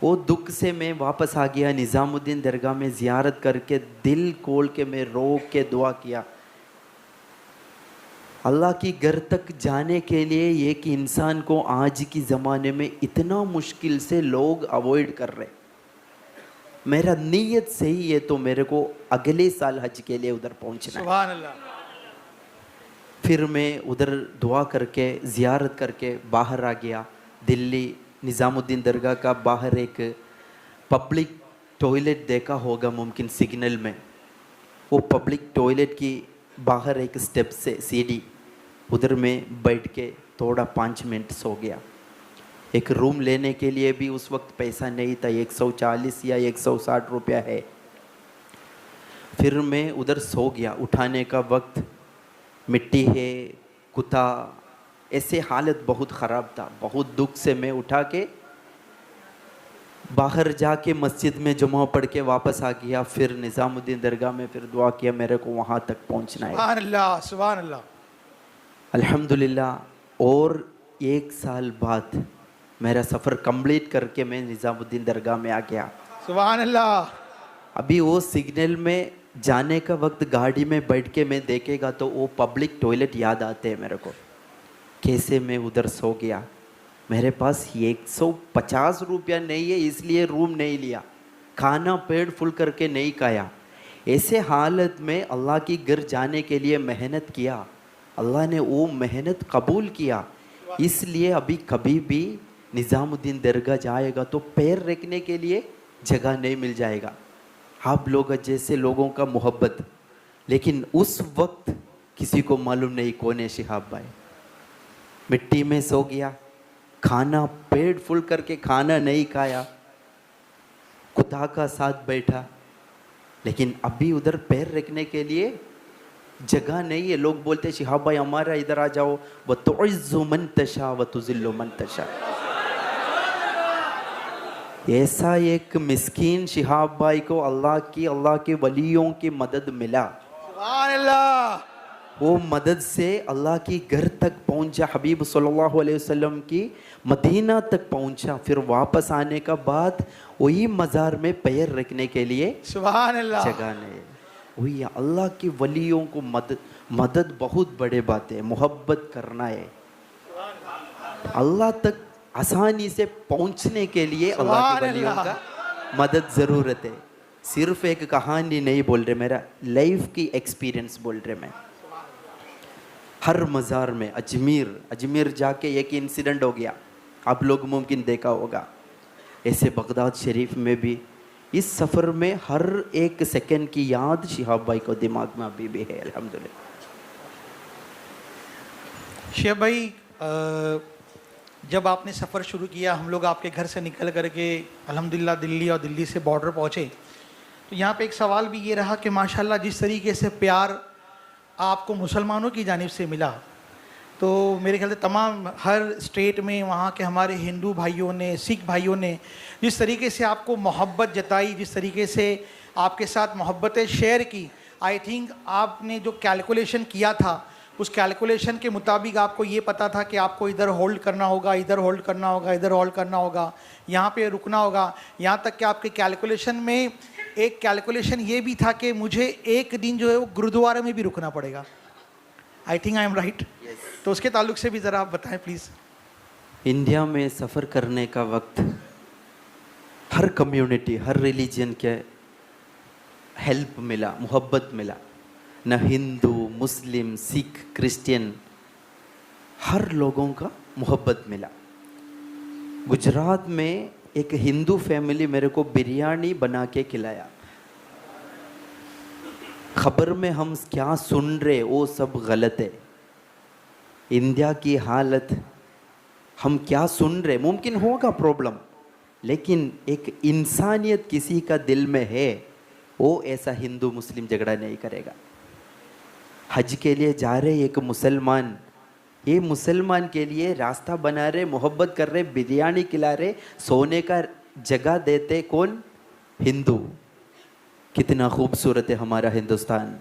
Speaker 1: वो दुख से मैं वापस आ गया। निज़ामुद्दीन दरगाह में ज़ियारत करके दिल खोल के मैं रो के दुआ किया। अल्लाह की घर तक जाने के लिए एक इंसान को आज की ज़माने में इतना मुश्किल से लोग अवॉइड कर रहे। मेरा नीयत सही है तो मेरे को अगले साल हज के लिए उधर पहुंचना है।
Speaker 2: सुभान अल्लाह।
Speaker 1: फिर मैं उधर दुआ करके ज़ियारत करके बाहर आ गया। दिल्ली निज़ामुद्दीन दरगाह का बाहर एक पब्लिक टॉयलेट देखा होगा मुमकिन सिग्नल में। वो पब्लिक टॉयलेट की बाहर एक स्टेप से सीढ़ी, उधर में बैठ के थोड़ा 5 मिनट सो गया। एक रूम लेने के लिए भी उस वक्त पैसा नहीं था, 140 या 160 रुपया है। फिर मैं उधर सो गया। उठाने का वक्त मिट्टी है, कुत्ता, ऐसे हालत बहुत ख़राब था। बहुत दुख से मैं उठा के बाहर जाके मस्जिद में जुमा पढ़ के वापस आ गया। फिर निज़ामुद्दीन दरगाह में फिर दुआ किया, मेरे को वहाँ तक पहुँचना है।
Speaker 2: सुभान अल्लाह, सुभान अल्लाह।
Speaker 1: अल्हम्दुलिल्लाह। और 1 साल बाद मेरा सफ़र कंप्लीट करके मैं निज़ामुद्दीन दरगाह में आ गया।
Speaker 2: सुभान अल्लाह।
Speaker 1: अभी वो सिग्नल में जाने का वक्त गाड़ी में बैठ के मैं देखेगा तो वो पब्लिक टॉयलेट याद आते हैं मेरे को। कैसे मैं उधर सो गया। मेरे पास 150 रुपया नहीं है, इसलिए रूम नहीं लिया, खाना पेट फुल करके नहीं खाया। ऐसे हालत में अल्लाह की घर जाने के लिए मेहनत किया, अल्लाह ने वो मेहनत कबूल किया। इसलिए अभी कभी भी निज़ामुद्दीन दरगाह जाएगा तो पैर रखने के लिए जगह नहीं मिल जाएगा। आप लोग जैसे लोगों का मोहब्बत, लेकिन उस वक्त किसी को मालूम नहीं कौन है शिहाब भाई। मिट्टी में सो गया, खाना पेट फुल करके खाना नहीं खाया, कुत्ता का साथ बैठा, लेकिन अभी उधर पैर रखने के लिए जगह नहीं है। लोग बोलते शिहाब भाई हमारा इधर आ जाओ, व तुइज़्ज़ु मन तशा व तुज़िल्लु मन तशा। ऐसा एक मिस्कीन शिहाब भाई को अल्लाह के वलियों की मदद मिला।
Speaker 2: सुभान अल्लाह।
Speaker 1: वो मदद से अल्लाह की घर तक पहुंचा, हबीब सल्लल्लाहु अलैहि वसल्लम की मदीना तक पहुंचा। फिर वापस आने का बाद वही मज़ार में पैर रखने के लिए
Speaker 2: सुभान अल्लाह।
Speaker 1: जगह नहीं। वही अल्लाह की वलियों को मदद बहुत बड़े बात है, मोहब्बत करना है। अल्लाह तक आसानी से पहुंचने के लिए अल्लाह के वलियों का मदद ज़रूरत है। सिर्फ एक कहानी नहीं बोल रहे, मेरा लाइफ की एक्सपीरियंस बोल रहे मैं। हर मज़ार में अजमेर जाके एक इंसिडेंट हो गया, आप लोग मुमकिन देखा होगा। ऐसे बगदाद शरीफ में भी इस सफ़र में हर एक सेकंड की याद शिहाब भाई को दिमाग में अभी भी है अल्हम्दुलिल्लाह।
Speaker 2: शिहाब भाई, जब आपने सफ़र शुरू किया, हम लोग आपके घर से निकल करके अल्हम्दुलिल्लाह दिल्ली और दिल्ली से बॉर्डर पहुँचे, तो यहाँ पे एक सवाल भी ये रहा कि माशाल्लाह जिस तरीके से प्यार आपको मुसलमानों की जानिब से मिला, तो मेरे ख्याल से तमाम हर स्टेट में वहाँ के हमारे हिंदू भाइयों ने, सिख भाइयों ने जिस तरीके से आपको मोहब्बत जताई, जिस तरीके से आपके साथ मोहब्बतें शेयर की, आई थिंक आपने जो कैलकुलेशन किया था उस कैलकुलेशन के मुताबिक आपको ये पता था कि आपको इधर होल्ड करना होगा, इधर होल्ड करना होगा, इधर होल्ड करना होगा, यहाँ पे रुकना होगा। यहाँ तक कि आपके कैलकुलेशन में एक कैलकुलेशन ये भी था कि मुझे एक दिन जो है वो गुरुद्वारा में भी रुकना पड़ेगा। I think I am right? तो उसके ताल्लुक से भी ज़रा आप बताएं प्लीज़।
Speaker 1: इंडिया में सफ़र करने का वक्त हर कम्युनिटी, हर रिलीजन के हेल्प मिला, मोहब्बत मिला। न हिंदू, मुस्लिम, सिख, क्रिश्चियन, हर लोगों का मोहब्बत मिला। गुजरात में एक हिंदू फैमिली मेरे को बिरयानी बना के खिलाया। खबर में हम क्या सुन रहे वो सब गलत है। इंडिया की हालत हम क्या सुन रहे, मुमकिन होगा प्रॉब्लम, लेकिन एक इंसानियत किसी का दिल में है, वो ऐसा हिंदू मुस्लिम झगड़ा नहीं करेगा। हज के लिए जा रहे एक मुसलमान, ये मुसलमान के लिए रास्ता बना रहे, मोहब्बत कर रहे, बिरयानी खिला रहे, सोने का जगह देते कौन? हिंदू। कितना खूबसूरत है हमारा हिंदुस्तान।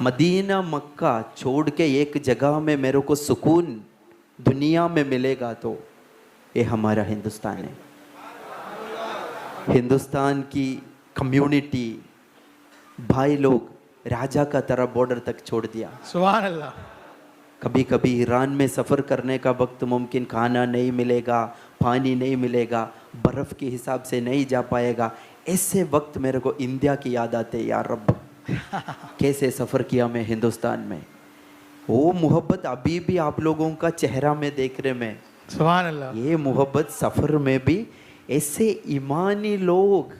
Speaker 1: मदीना मक्का छोड़ के एक जगह में मेरे को सुकून दुनिया में मिलेगा तो ये हमारा हिंदुस्तान है। हिंदुस्तान की कम्युनिटी भाई लोग राजा का तरह बॉर्डर तक छोड़ दिया।
Speaker 2: सुभान अल्लाह।
Speaker 1: कभी कभी ईरान में सफ़र करने का वक्त मुमकिन खाना नहीं मिलेगा, पानी नहीं मिलेगा, बर्फ़ के हिसाब से नहीं जा पाएगा। ऐसे वक्त मेरे को इंडिया की याद आते, यार रब कैसे सफ़र किया मैं हिंदुस्तान में। वो मोहब्बत अभी भी आप लोगों का चेहरा में देख रहे मैं।
Speaker 2: सुभान अल्लाह।
Speaker 1: ये मोहब्बत सफ़र में भी ऐसे ईमानी लोग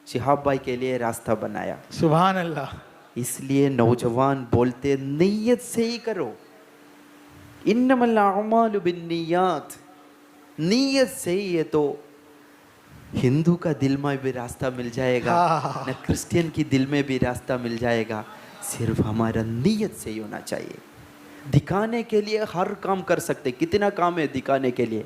Speaker 1: शिहाब भाई के लिए रास्ता बनाया।
Speaker 2: सुभान अल्लाह।
Speaker 1: इसलिए नौजवान बोलते नीयत से ही करो, इन्नमल अअमालु बिन्नियात, नीयत से ही है तो हिंदू का दिल में भी रास्ता मिल जाएगा, न क्रिश्चियन की दिल में भी रास्ता मिल जाएगा। सिर्फ हमारा नीयत से ही होना चाहिए। दिखाने के लिए हर काम कर सकते, कितना काम है दिखाने के लिए।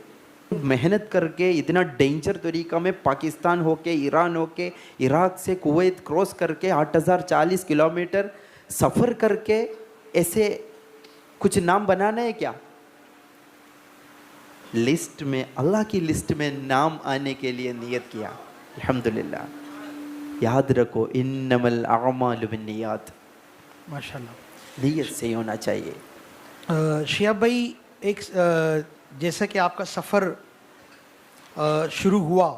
Speaker 1: मेहनत करके इतना डेंजर तरीका में पाकिस्तान होके, ईरान होके, इराक से कुवैत क्रॉस करके 8040 किलोमीटर सफ़र करके ऐसे कुछ नाम बनाना है क्या? लिस्ट में, अल्लाह की लिस्ट में नाम आने के लिए नियत किया। अल्हम्दुलिल्लाह। याद रखो, इन्नमल अअमालु बिन्नियात,
Speaker 2: माशाल्लाह
Speaker 1: नियत से होना चाहिए।
Speaker 2: शिहाब भाई, एक जैसा कि आपका सफ़र शुरू हुआ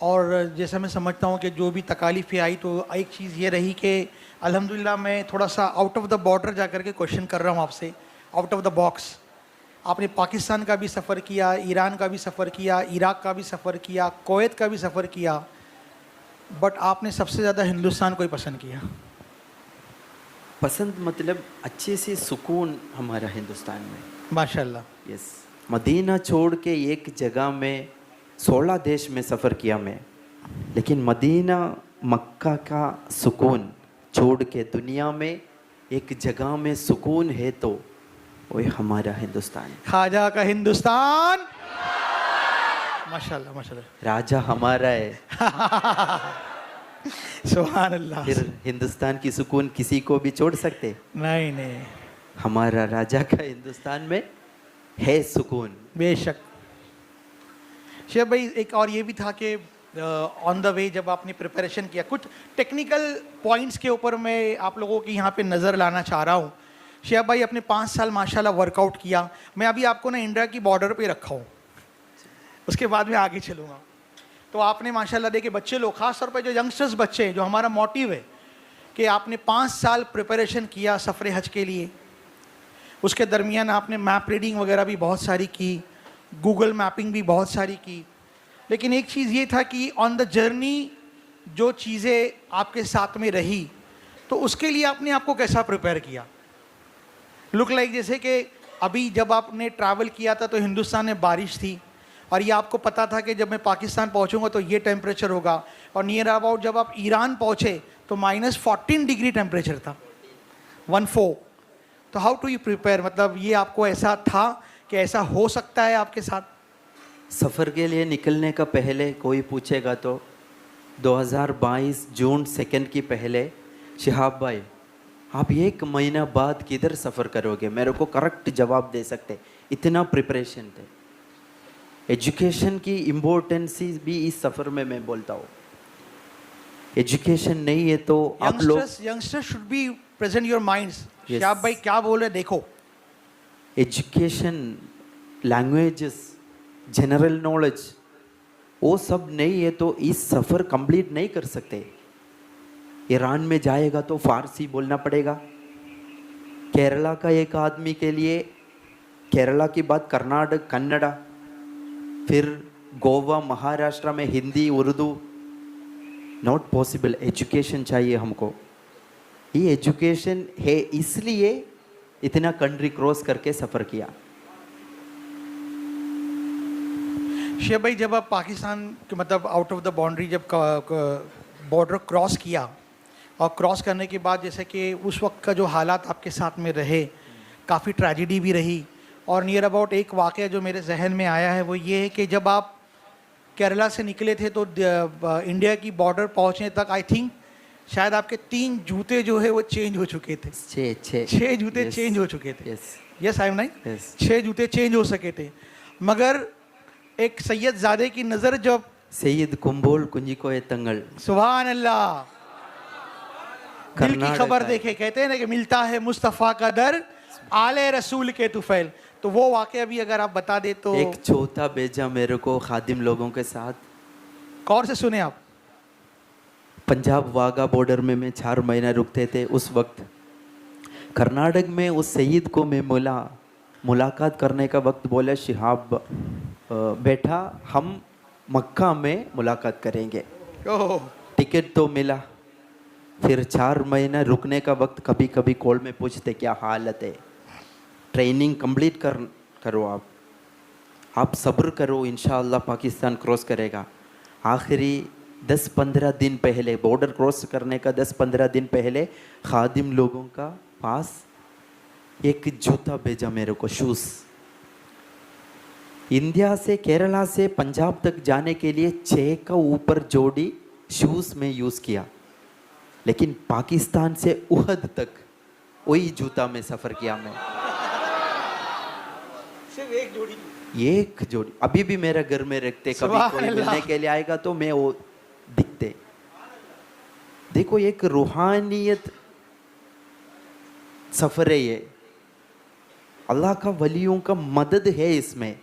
Speaker 2: और जैसा मैं समझता हूँ कि जो भी तकालीफ़ें आई, तो एक चीज़ ये रही कि अल्हम्दुलिल्लाह मैं थोड़ा सा आउट ऑफ द बॉर्डर जा कर के क्वेश्चन कर रहा हूँ आपसे, आउट ऑफ द बॉक्स। आपने पाकिस्तान का भी सफ़र किया, ईरान का भी सफ़र किया, इराक़ का भी सफ़र किया, कुवैत का भी सफ़र किया, बट आपने सबसे ज़्यादा हिंदुस्तान को ही पसंद किया।
Speaker 1: पसंद मतलब अच्छे से सुकून हमारा हिंदुस्तान में,
Speaker 2: माशाल्लाह।
Speaker 1: यस। मदीना छोड़ के एक जगह में 16 देश में सफ़र किया मैं, लेकिन मदीना मक्का का सुकून छोड़ के दुनिया में एक जगह में सुकून है तो वो हमारा हिंदुस्तान।
Speaker 2: ख्वाजा का हिंदुस्तान, माशाल्लाह माशाल्लाह।
Speaker 1: राजा हमारा है।
Speaker 2: सुभान अल्लाह।
Speaker 1: फिर हिंदुस्तान की सुकून किसी को भी छोड़ सकते?
Speaker 2: नहीं नहीं,
Speaker 1: हमारा राजा का हिंदुस्तान में है सुकून।
Speaker 2: बेशक। शेख भाई एक और ये भी था कि ऑन द वे जब आपने प्रिपरेशन किया, कुछ टेक्निकल पॉइंट्स के ऊपर मैं आप लोगों की यहाँ पे नज़र लाना चाह रहा हूँ। शेख भाई अपने 5 साल माशाल्लाह वर्कआउट किया। मैं अभी आपको ना इंडिया की बॉर्डर पे रखा हूँ, उसके बाद मैं आगे चलूँगा। तो आपने माशाल्लाह देखे बच्चे लोग, खास तौर पे जो यंगस्टर्स बच्चे हैं, जो हमारा मोटिव है कि आपने 5 साल प्रिपरेशन किया सफ़र हज के लिए। उसके दरमियान आपने मैप रीडिंग वगैरह भी बहुत सारी की, गूगल मैपिंग भी बहुत सारी की। लेकिन एक चीज़ ये था कि ऑन द जर्नी जो चीज़ें आपके साथ में रही, तो उसके लिए आपने आपको कैसा प्रिपेयर किया? लुक लाइक जैसे कि अभी जब आपने ट्रैवल किया था तो हिंदुस्तान में बारिश थी, और ये आपको पता था कि जब मैं पाकिस्तान पहुंचूंगा तो ये टेम्परेचर होगा, और नियर अबाउट जब आप ईरान पहुंचे तो -14 डिग्री टेम्परेचर था, 14। तो हाउ टू यू प्रिपेयर, मतलब ये आपको ऐसा था कि ऐसा हो सकता है आपके साथ?
Speaker 1: सफ़र के लिए निकलने का पहले कोई पूछेगा तो 2022 जून 2 की पहले, शिहाब भाई आप 1 महीना बाद किधर सफ़र करोगे, मेरे को करेक्ट जवाब दे सकते। इतना प्रिपरेशन थे। एजुकेशन की इम्पोर्टेंस भी इस सफ़र में मैं बोलता हूँ। एजुकेशन नहीं है तो आप लोग,
Speaker 2: youngsters should be present your minds.
Speaker 1: Yes.
Speaker 2: Shihab भाई क्या बोल रहे देखो।
Speaker 1: एजुकेशन, लैंग्वेजेस, जनरल नॉलेज, वो सब नहीं है तो इस सफ़र कंप्लीट नहीं कर सकते। ईरान में जाएगा तो फारसी बोलना पड़ेगा। केरला का एक आदमी के लिए केरला की बात कर्नाटक कन्नड़ा, फिर गोवा महाराष्ट्र में Hindi Urdu, not possible. Education चाहिए हमको। ये एजुकेशन है इसलिए इतना कंट्री क्रॉस करके सफ़र किया।
Speaker 2: शेख भाई जब आप पाकिस्तान के मतलब आउट ऑफ द बाउंड्री जब बॉर्डर क्रॉस किया, और क्रॉस करने के बाद जैसे कि उस वक्त का जो हालात आपके साथ में रहे, काफ़ी ट्रेजिडी भी रही, और नियर अबाउट एक वाक़या जो मेरे जहन में आया है वो ये है कि जब आप केरला से निकले थे तो इंडिया की बॉर्डर पहुंचने तक आई थिंक शायद आपके 3 जूते जो है वो चेंज हो चुके थे। 6 जूते चेंज हो चुके थे। यस आई एम नाइन, 6 जूते चेंज हो सके थे। मगर एक सैयद ज़ादे की नज़र जब,
Speaker 1: सैयद कुंभोल कुंजी को ये तंगल,
Speaker 2: सुभान अल्लाह, दिल की खबर देखे, कहते हैं ना कि मिलता है मुस्तफ़ा का दर आले रसूल के तुफैल। तो वो वाक़या भी अगर आप बता दे तो।
Speaker 1: एक चौथा भेजा मेरे को खादिम लोगों के साथ।
Speaker 2: कौर से सुने आप?
Speaker 1: पंजाब वाघा बॉर्डर में मैं 4 महीना रुकते थे। उस वक्त कर्नाटक में उस सईद को मैं मुलाकात करने का वक्त बोला, शिहाब बेटा हम मक्का में मुलाकात करेंगे। टिकट तो मिला। फिर 4 महीना रुकने का वक्त कभी कभी कॉल में पूछते क्या हालत है, ट्रेनिंग कंप्लीट करो, आप सब्र करो, इंशाअल्लाह पाकिस्तान क्रॉस करेगा। आखिरी 10-15 दिन पहले, बॉर्डर क्रॉस करने का 10-15 दिन पहले खादिम लोगों का पास एक जूता भेजा मेरे को, शूज़। इंडिया से केरला से पंजाब तक जाने के लिए 6 का ऊपर जोड़ी शूज़ में यूज़ किया, लेकिन पाकिस्तान से उहद तक वही जूता में सफ़र किया मैं।
Speaker 2: सिर्फ एक जोड़ी
Speaker 1: अभी भी मेरे घर में रखते, कभी कोई मिलने के लिए आएगा तो मैं वो दिखते। देखो एक रूहानियत सफ़र है ये, अल्लाह का वलियों का मदद है इसमें,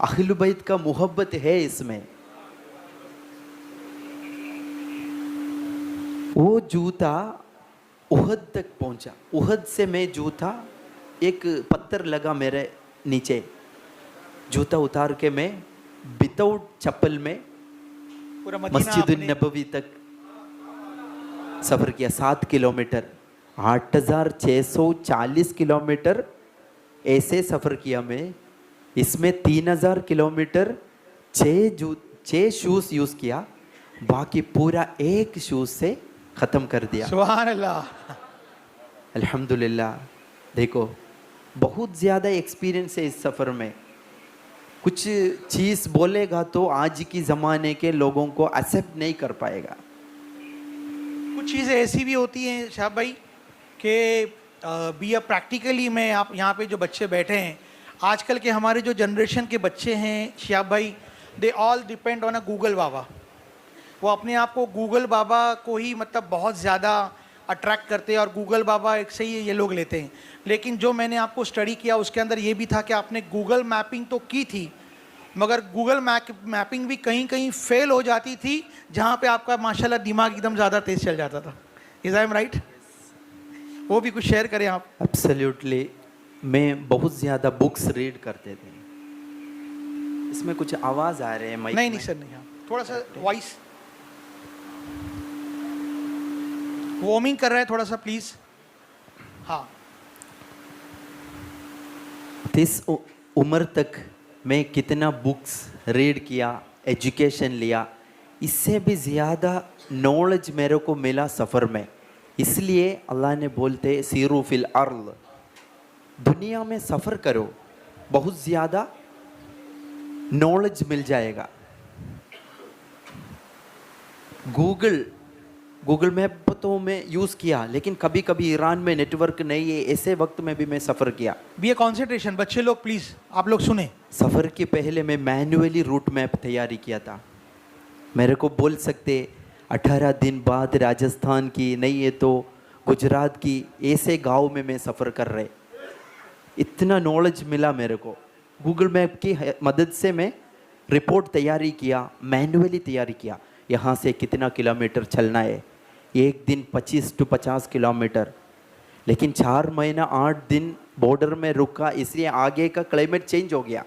Speaker 1: अहल बैत का मोहब्बत है इसमें। वो जूता उहद तक पहुंचा। उहद से मैं जूता, एक पत्थर लगा मेरे नीचे, जूता उतार के मैं विदाउट चप्पल में मस्जिद नबवी तक सफ़र किया। 7 किलोमीटर, 8640 किलोमीटर ऐसे सफ़र किया मैं। इसमें 3000 किलोमीटर 6 शूज़ यूज़ किया, बाकी पूरा एक शूज़ से ख़त्म कर दिया।
Speaker 2: सुभान अल्लाह,
Speaker 1: अल्हम्दुलिल्लाह। देखो बहुत ज़्यादा एक्सपीरियंस है इस सफ़र में। कुछ चीज़ बोलेगा तो आज की ज़माने के लोगों को एक्सेप्ट नहीं कर पाएगा।
Speaker 2: कुछ चीज़ें ऐसी भी होती हैं शाह भाई कि बी अ प्रैक्टिकली मैं आप यहाँ पे जो बच्चे बैठे हैं, आजकल के हमारे जो जनरेशन के बच्चे हैं शाह भाई, they all depend on a Google बाबा। वो अपने आप को गूगल बाबा को ही मतलब बहुत ज़्यादा अट्रैक्ट करते हैं और गूगल बाबा एक से ही ये लोग लेते हैं। लेकिन जो मैंने आपको स्टडी किया उसके अंदर ये भी था कि आपने गूगल मैपिंग तो की थी, मगर गूगल मैपिंग भी कहीं कहीं फेल हो जाती थी, जहाँ पे आपका माशाल्लाह दिमाग एकदम ज़्यादा तेज़ चल जाता था। Is I am right? वो भी कुछ शेयर करें आप।
Speaker 1: एब्सोल्युटली। मैं बहुत ज़्यादा बुक्स रीड करते थे। इसमें कुछ आवाज़ आ रहे हैं माइक
Speaker 2: नहीं
Speaker 1: में?
Speaker 2: नहीं सर नहीं, हाँ थोड़ा सा वॉइस वॉर्मिंग कर रहा है थोड़ा सा प्लीज़। हाँ,
Speaker 1: इस उम्र तक मैं कितना बुक्स रीड किया, एजुकेशन लिया, इससे भी ज़्यादा नॉलेज मेरे को मिला सफ़र में। इसलिए अल्लाह ने बोलते सीरू फिल अर्ल, दुनिया में सफ़र करो, बहुत ज़्यादा नॉलेज मिल जाएगा। गूगल मैप तो मैं यूज़ किया, लेकिन कभी कभी ईरान में नेटवर्क नहीं है, ऐसे वक्त में भी मैं सफ़र किया।
Speaker 2: बी ए कॉन्सेंट्रेशन बच्चे लोग प्लीज़ आप लोग सुने।
Speaker 1: सफ़र के पहले मैं मैन्युअली रूट मैप तैयारी किया था। मेरे को बोल सकते 18 दिन बाद राजस्थान की, नहीं है तो गुजरात की, ऐसे गांव में मैं सफ़र कर रहे। इतना नॉलेज मिला मेरे को। गूगल मैप की मदद से मैं रिपोर्ट तैयारी किया, मैन्युअली तैयारी किया। यहाँ से कितना किलोमीटर चलना है, एक दिन 25 to 50 किलोमीटर। लेकिन 4 महीना 8 दिन बॉर्डर में रुका, इसलिए आगे का क्लाइमेट चेंज हो गया।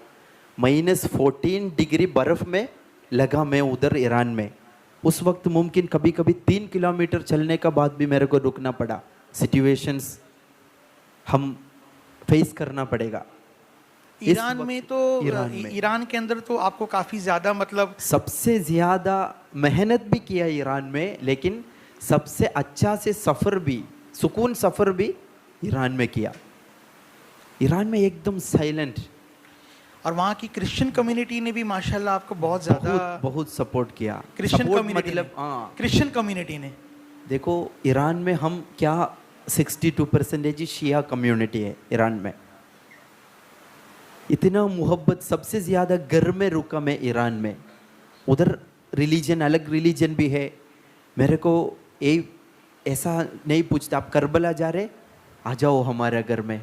Speaker 1: -14 डिग्री बर्फ़ में लगा मैं उधर ईरान में। उस वक्त मुमकिन कभी कभी 3 किलोमीटर चलने का बाद भी मेरे को रुकना पड़ा। सिचुएशंस हम फेस करना पड़ेगा।
Speaker 2: ईरान में तो ईरान के अंदर तो आपको काफ़ी ज़्यादा मतलब
Speaker 1: सबसे ज़्यादा मेहनत भी किया ईरान में, लेकिन सबसे अच्छा से सफ़र भी, सुकून सफ़र भी ईरान में किया। ईरान में एकदम साइलेंट।
Speaker 2: और वहाँ की क्रिश्चियन कम्युनिटी ने भी माशाल्लाह आपको बहुत ज़्यादा
Speaker 1: बहुत सपोर्ट किया।
Speaker 2: क्रिश्चियन
Speaker 1: Support
Speaker 2: कम्युनिटी
Speaker 1: मतलब
Speaker 2: हाँ क्रिश्चियन कम्युनिटी ने।
Speaker 1: देखो ईरान में हम क्या 62% शिया कम्युनिटी है ईरान में। इतना मोहब्बत, सबसे ज़्यादा घर में रुका मैं ईरान में। उधर रिलीजन, अलग रिलीजन भी है। मेरे को ऐसा नहीं पूछता आप करबला जा रहे, आ जाओ हमारे घर में।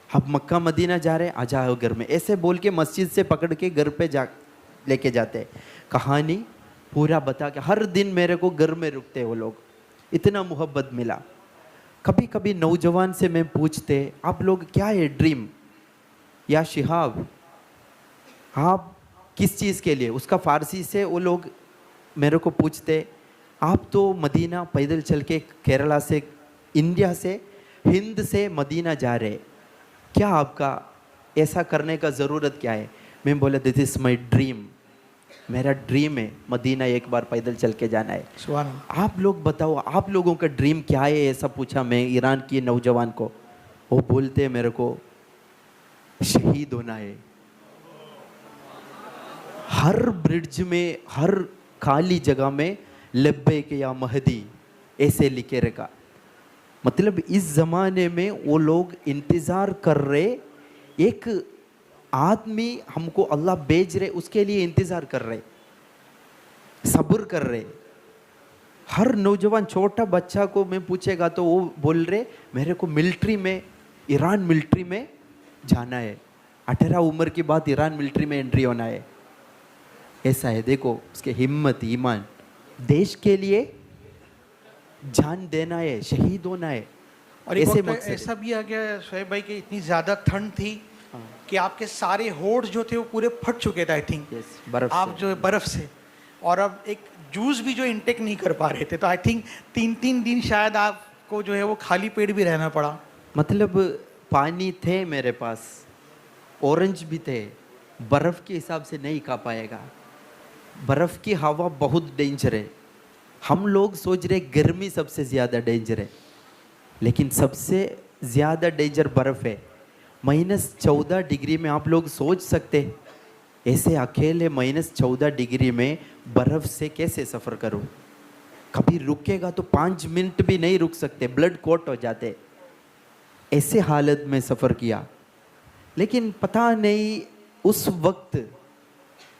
Speaker 1: आप मक्का मदीना जा रहे, आ जाओ घर में। ऐसे बोल के मस्जिद से पकड़ के घर पे जा लेके जाते। कहानी पूरा बता के हर दिन मेरे को घर में रुकते वो लोग। इतना मोहब्बत मिला। कभी कभी नौजवान से मैं पूछते, आप लोग क्या है ड्रीम, या शिहाब आप किस चीज़ के लिए, उसका फ़ारसी से वो लोग मेरे को पूछते, आप तो मदीना पैदल चल के केरला से, इंडिया से, हिंद से मदीना जा रहे, क्या आपका ऐसा करने का ज़रूरत क्या है? मैं बोला दिस इज़ माई ड्रीम, मेरा ड्रीम है मदीना एक बार पैदल चल के जाना है।
Speaker 2: सुभान अल्लाह।
Speaker 1: आप लोग बताओ आप लोगों का ड्रीम क्या है, ऐसा पूछा मैं ईरान के नौजवान को। वो बोलते हैं मेरे को शहीद होना है। हर ब्रिड्ज में, हर खाली जगह में लब्बैक या महदी ऐसे लिखे रखा। मतलब इस ज़माने में वो लोग इंतज़ार कर रहे, एक आदमी हमको अल्लाह भेज रहे, उसके लिए इंतज़ार कर रहे, सब्र कर रहे। हर नौजवान छोटा बच्चा को मैं पूछेगा तो वो बोल रहे मेरे को मिलिट्री में, ईरान मिलिट्री में जाना है। 18 उम्र के बाद ईरान मिलिट्री में एंट्री होना है। ऐसा है, देखो उसके हिम्मत, ईमान, देश के लिए जान देना है, शहीद होना है।
Speaker 2: और एक
Speaker 1: ऐसे
Speaker 2: वक्त ऐसा भी आ गया शोएब भाई कि इतनी ज़्यादा ठंड थी कि आपके सारे होठ जो थे वो पूरे फट चुके थे। आई थिंक
Speaker 1: बर्फ
Speaker 2: आप जो बर्फ़ से, और अब एक जूस भी जो इंटेक नहीं कर पा रहे थे, तो आई थिंक 3-3 दिन शायद आपको जो है वो खाली पेट भी रहना पड़ा।
Speaker 1: मतलब पानी थे मेरे पास, ऑरेंज भी थे, बर्फ़ के हिसाब से नहीं खा पाएगा। बर्फ़ की हवा बहुत डेंजर है। हम लोग सोच रहे गर्मी सबसे ज़्यादा डेंजर है, लेकिन सबसे ज़्यादा डेंजर बर्फ़ है। -14 डिग्री में आप लोग सोच सकते ऐसे अकेले -14 डिग्री में बर्फ़ से कैसे सफ़र करूं। कभी रुकेगा तो 5 मिनट भी नहीं रुक सकते, ब्लड कोट हो जाते, ऐसे हालत में सफ़र किया। लेकिन पता नहीं उस वक्त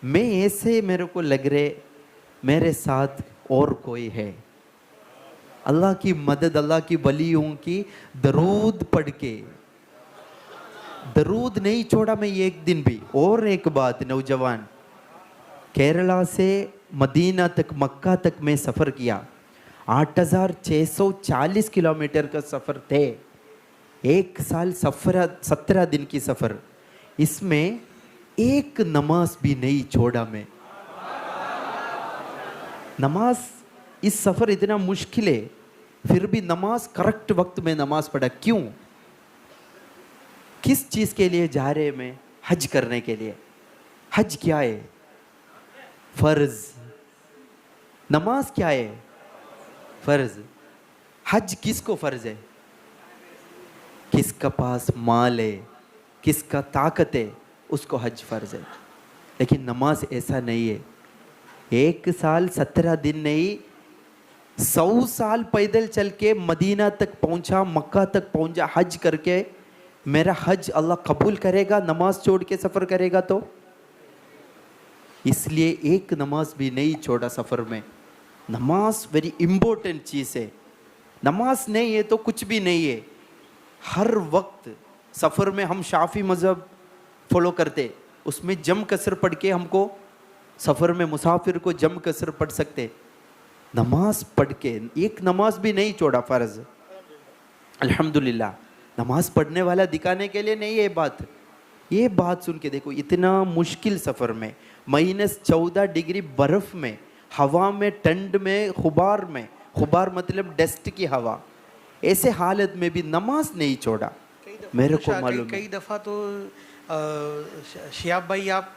Speaker 1: मैं ऐसे मेरे को लग रहे मेरे साथ और कोई है। अल्लाह की मदद, अल्लाह की वलियों की दरूद पढ़ के, दरूद नहीं छोड़ा मैं एक दिन भी। और एक बात, नौजवान, केरला से मदीना तक, मक्का तक मैं सफ़र किया। 8640 किलोमीटर का सफ़र थे। 1 साल 17 दिन की सफ़र, इसमें एक नमाज भी नहीं छोड़ा मैं। नमाज, इस सफ़र इतना मुश्किल है, फिर भी नमाज करेक्ट वक्त में नमाज पढ़ा। क्यों? किस चीज़ के लिए जा रहे मैं? हज करने के लिए। हज क्या है? फर्ज। नमाज क्या है? फर्ज। हज किसको फर्ज है? किसका पास माल है, किसका ताकत है, उसको हज फर्ज है। लेकिन नमाज ऐसा नहीं है। 1 साल 17 दिन नहीं, 100 साल पैदल चल के मदीना तक पहुंचा, मक्का तक पहुंचा, हज करके। मेरा हज अल्लाह कबूल करेगा नमाज छोड़ के सफ़र करेगा तो? इसलिए एक नमाज भी नहीं छोड़ा सफ़र में। नमाज वेरी इम्पोर्टेंट चीज़ है। नमाज नहीं है तो कुछ भी नहीं है। हर वक्त सफ़र में हम शाफी मज़हब फॉलो करते, उसमें जम कसर पढ़ के हमको सफ़र में मुसाफिर को जम कसर पढ़ सकते। नमाज पढ़ के एक नमाज भी नहीं छोड़ा फ़र्ज। अल्हम्दुलिल्लाह। नमाज पढ़ने वाला दिखाने के लिए नहीं है ये बात सुन के देखो, इतना मुश्किल सफ़र में, -14 डिग्री बर्फ़ में, हवा में, ठंड में, खुबार मतलब डस्ट की हवा, ऐसे हालत में भी नमाज नहीं छोड़ा। मेरे को मालूम
Speaker 2: कई दफ़ा तो शिहाब भाई आप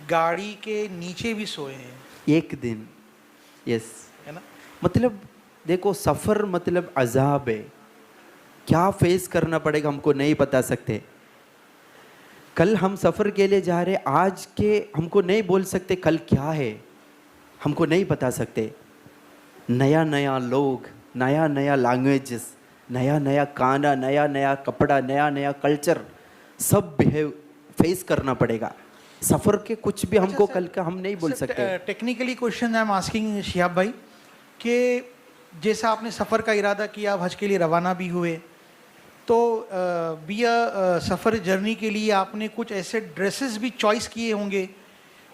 Speaker 2: गाड़ी के नीचे भी सोए हैं
Speaker 1: एक दिन। यस,
Speaker 2: है ना?
Speaker 1: मतलब देखो, सफ़र मतलब अजाब है। क्या फेस करना पड़ेगा हमको नहीं बता सकते। कल हम सफ़र के लिए जा रहे, आज के हमको नहीं बोल सकते कल क्या है, हमको नहीं बता सकते। नया नया लोग, नया नया लैंग्वेजेस, नया नया खाना, नया नया कपड़ा, नया नया कल्चर, सब बिहेव फेस करना पड़ेगा। सफ़र के कुछ भी हमको कल का हम नहीं बोल सकते।
Speaker 2: Technically question I am asking Shihab भाई कि जैसा आपने सफ़र का इरादा किया, आप हज के लिए रवाना भी हुए, तो बिया सफ़र जर्नी के लिए आपने कुछ ऐसे ड्रेसेस भी चॉइस किए होंगे,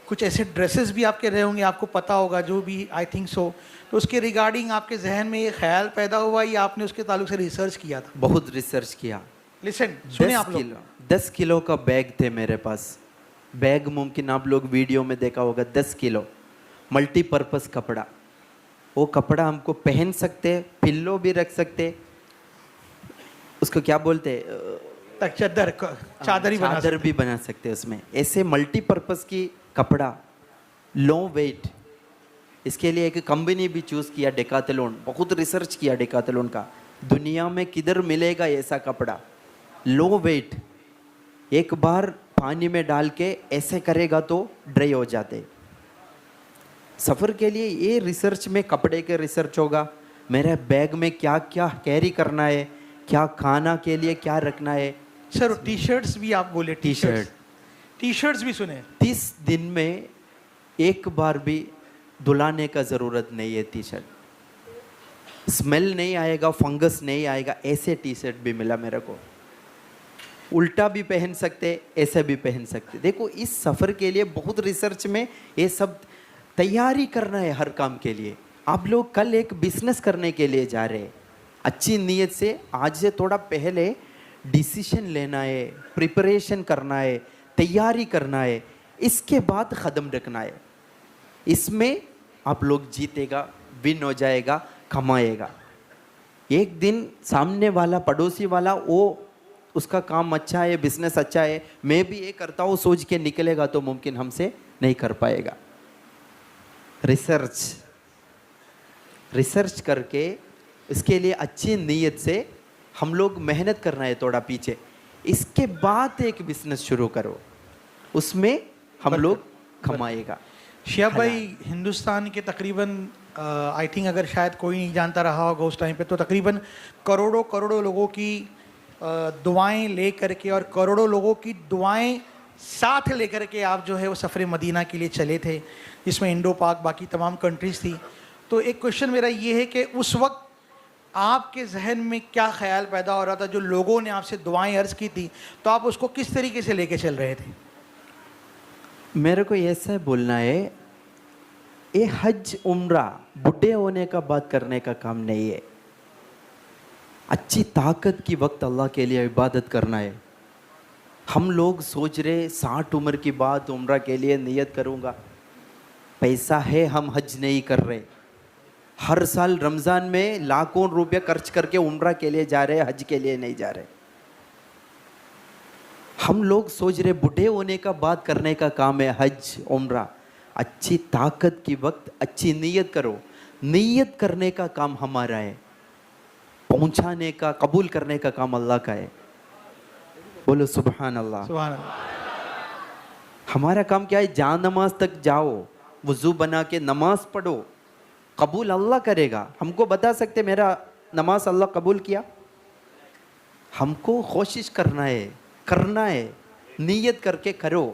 Speaker 2: कुछ ऐसे ड्रेसेस भी आपके रहे होंगे, आपको पता होगा जो भी, आई थिंक सो। तो उसके रिगार्डिंग आपके जहन में ये ख्याल पैदा हुआ या आपने उसके ताल्लुक से रिसर्च किया था?
Speaker 1: बहुत रिसर्च किया।
Speaker 2: लिसन, सुने आप लोग।
Speaker 1: 10 किलो का बैग थे मेरे पास। बैग मुमकिन आप लोग वीडियो में देखा होगा, 10 किलो मल्टीपर्पज़ कपड़ा। वो कपड़ा हमको पहन सकते, पिल्लो भी रख सकते, उसको क्या बोलते, चादर भी बना सकते उसमें। ऐसे मल्टीपर्पज़ की कपड़ा, लो वेट। इसके लिए एक कंपनी भी चूज़ किया, डेकाथलॉन। बहुत रिसर्च किया डेकाथलॉन का, दुनिया में किधर मिलेगा ऐसा कपड़ा, लो वेट। एक बार पानी में डाल के ऐसे करेगा तो ड्राई हो जाते। सफ़र के लिए ये रिसर्च में कपड़े के रिसर्च होगा, मेरे बैग में क्या क्या कैरी करना है, क्या खाना के लिए क्या रखना है।
Speaker 2: सर टी शर्ट्स भी आप बोले, टी शर्ट्स भी सुने। 30
Speaker 1: दिन में एक बार भी धुलाने का ज़रूरत नहीं है। टी शर्ट स्मेल नहीं आएगा, फंगस नहीं आएगा, ऐसे टी शर्ट भी मिला मेरे को। उल्टा भी पहन सकते, ऐसे भी पहन सकते। देखो, इस सफ़र के लिए बहुत रिसर्च में ये सब तैयारी करना है हर काम के लिए। आप लोग कल एक बिजनेस करने के लिए जा रहे हैं, अच्छी नीयत से आज से थोड़ा पहले डिसीजन लेना है, प्रिपरेशन करना है, तैयारी करना है, इसके बाद कदम रखना है। इसमें आप लोग जीतेगा, विन हो जाएगा, कमाएगा। एक दिन सामने वाला, पड़ोसी वाला, वो उसका काम अच्छा है, बिजनेस अच्छा है, मैं भी ये करता हूँ सोच के निकलेगा तो मुमकिन हमसे नहीं कर पाएगा। रिसर्च करके इसके लिए अच्छी नीयत से हम लोग मेहनत करना है थोड़ा पीछे, इसके बाद एक बिजनेस शुरू करो, उसमें हम लोग कमाएगा।
Speaker 2: शिहाब भाई, हिंदुस्तान के तकरीबन आई थिंक अगर शायद कोई नहीं जानता रहा होगा उस टाइम पे, तो तकरीबन करोड़ों करोड़ों लोगों की दुआएं ले करके और करोड़ों लोगों की दुआएं साथ लेकर के आप जो है वो सफ़र मदीना के लिए चले थे, जिसमें इंडो पाक बाकी तमाम कंट्रीज़ थी। तो एक क्वेश्चन मेरा ये है कि उस वक्त आपके जहन में क्या ख्याल पैदा हो रहा था? जो लोगों ने आपसे दुआएं अर्ज़ की थी, तो आप उसको किस तरीके से लेके चल रहे थे?
Speaker 1: मेरे को ऐसा बोलना है, ये हज उम्रा बुढ़े होने का बात करने का काम नहीं है। अच्छी ताकत की वक्त अल्लाह के लिए इबादत करना है। हम लोग सोच रहे 60 उम्र की बात उम्रा के लिए नियत करूँगा, पैसा है हम हज नहीं कर रहे। हर साल रमज़ान में लाखों रुपये खर्च करके उम्रा के लिए जा रहे, हज के लिए नहीं जा रहे। हम लोग सोच रहे बूढ़े होने का बात करने का काम है हज उम्रा। अच्छी ताकत की वक्त अच्छी नीयत करो, नीयत करने का काम हमारा है, पहुंचाने का कबूल करने का काम अल्लाह का है। बोलो सुभान अल्लाह।
Speaker 2: सुभान अल्लाह।
Speaker 1: हमारा काम क्या है? जान नमाज तक जाओ, वजू बना के नमाज पढ़ो, कबूल अल्लाह करेगा। हमको बता सकते मेरा नमाज अल्लाह कबूल किया? हमको कोशिश करना है, नीयत करके करो,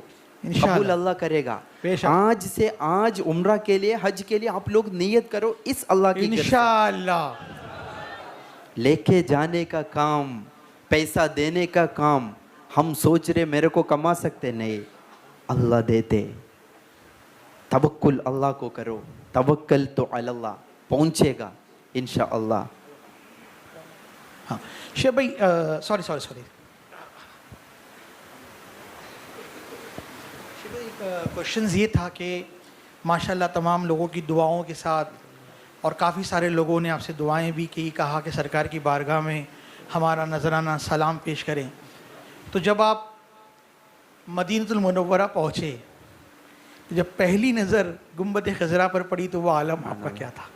Speaker 1: कबूल अल्लाह करेगा। आज से आज उम्रा के लिए हज के लिए आप लोग नीयत करो, इस अल्लाह की
Speaker 2: इंशाअल्लाह।
Speaker 1: लेके जाने का काम, पैसा देने का काम हम सोच रहे मेरे को कमा सकते, नहीं, अल्लाह देते। तवक्कुल अल्लाह को करो, तवक्कल तो अल्लाह, पहुंचेगा इंशाअल्लाह।
Speaker 2: हाँ शेख भाई, सॉरी क्वेश्चन ये था कि माशाल्लाह तमाम लोगों की दुआओं के साथ और काफ़ी सारे लोगों ने आपसे दुआएं भी की, कहा कि सरकार की बारगाह में हमारा नजराना सलाम पेश करें। तो जब आप मदीनतुल मुनव्वरा पहुँचे, तो जब पहली नज़र गुंबद खज़रा पर पड़ी, तो वो आलम आपका क्या था?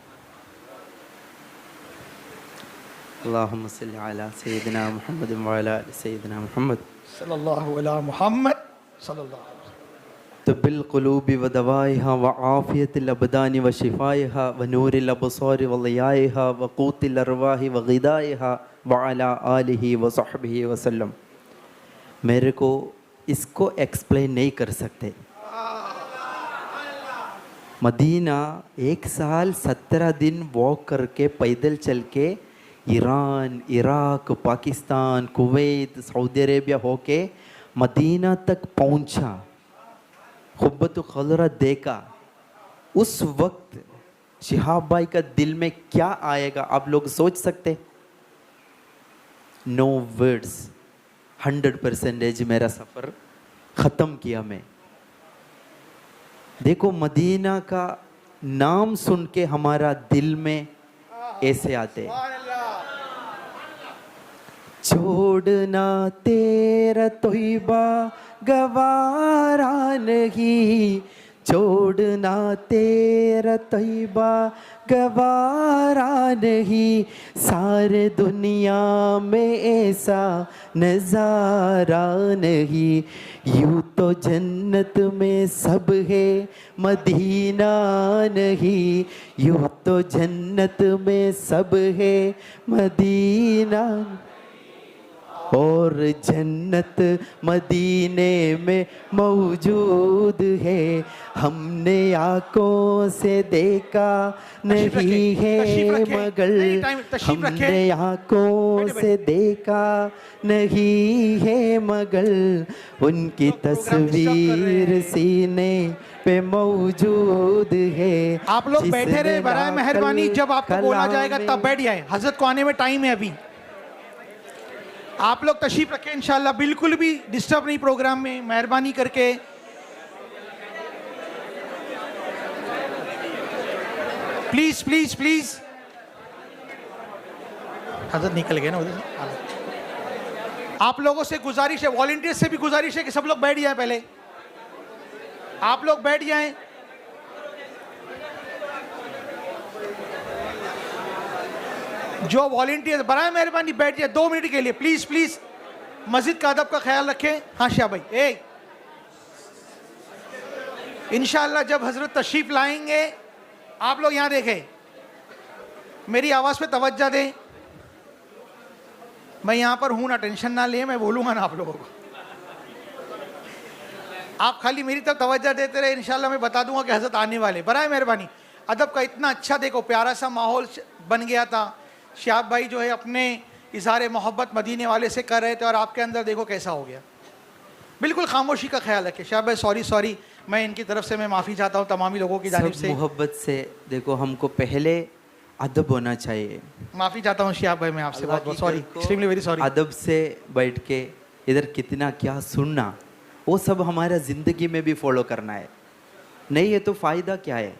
Speaker 1: अल्लाहुम्मा सल्ली अला सय्यिदिना मुहम्मद व अला आलि सय्यिदिना मुहम्मद
Speaker 2: सल्लल्लाहु अला मुहम्मद सल्लल्लाहु।
Speaker 1: तो बिलकुलूबि व दवाइहा व आफियतिल अबदानि व शिफाइहा व नूरिल अबसारि व लियाइहा व क़ूतिल अरवाहि व ग़िदाइहा व अला आलिहि व सहबिहि व सल्लम। मेरे को इसको एक्सप्लेन नहीं कर सकते। मदीना 1 साल 17 दिन वॉक करके, पैदल चल के Iran, Iraq, Pakistan, Kuwait, Saudi Arabia होके मदीना तक पहुंचा, खुब्बतुल खज़रा देखा। उस वक्त शिहाब भाई का दिल में क्या आएगा आप लोग सोच सकते? No words. 100% मेरा सफ़र ख़त्म किया मैं। देखो मदीना का नाम सुन के हमारा दिल में ऐसे आते, छोड़ना तेरा तौबा गवारा नहीं, छोड़ना तेरा तौबा गवारा नहीं, सारे दुनिया में ऐसा नज़ारा नहीं। यूँ तो जन्नत में सब है, मदीना नहीं, यूँ तो जन्नत में सब है, मदीना, और जन्नत मदीने में मौजूद है, हमने आँखों से देखा नहीं है मगर, हमने आँखों से देखा नहीं है मगर, उनकी तस्वीर सीने पे मौजूद है।
Speaker 2: आप लोग बैठे रहे, बराए मेहरबानी, जब आपको बोला जाएगा तब बैठ जाए। हजरत को आने में टाइम है अभी। आप लोग तशरीफ रखें इंशाल्लाह, बिल्कुल भी डिस्टर्ब नहीं प्रोग्राम में, मेहरबानी करके। Please please please. हजरत निकल गए ना उधर से। आप लोगों से गुजारिश है, वॉलंटियर्स से भी गुजारिश है कि सब लोग बैठ जाएं। पहले आप लोग बैठ जाएं। जो वॉलंटियर्स बराए मेहरबानी बैठ जाए 2 मिनट के लिए, प्लीज प्लीज। मस्जिद का अदब का ख्याल रखें। हाँ शाह भाई, इंशाअल्लाह जब हजरत तशरीफ लाएंगे, आप लोग यहाँ देखें, मेरी आवाज़ पे तवज्जो दें। मैं यहाँ पर हूँ ना, टेंशन ना लें, मैं बोलूँगा ना आप लोगों को। आप खाली मेरी तरफ तवज्जो देते रहे, इंशाल्लाह मैं बता दूंगा कि हजरत आने वाले। बराए मेहरबानी, अदब का इतना अच्छा देखो प्यारा सा माहौल बन गया था। शिहाब भाई जो है अपने इजहार मोहब्बत मदीने वाले से कर रहे थे और आपके अंदर देखो कैसा हो गया। बिल्कुल खामोशी का ख्याल रखें। शिहाब भाई सॉरी, मैं इनकी तरफ से मैं माफ़ी चाहता हूँ तमामी लोगों की जानिब से।
Speaker 1: मोहब्बत से देखो, हमको पहले अदब होना चाहिए।
Speaker 2: माफ़ी चाहता हूँ शिहाब भाई, मैं आपसे बहुत बहुत सॉरी, एक्सट्रीमली वेरी सॉरी।
Speaker 1: अदब से बैठ के इधर कितना क्या सुनना, वो सब हमारा ज़िंदगी में भी फॉलो करना है। नहीं है तो फ़ायदा क्या है?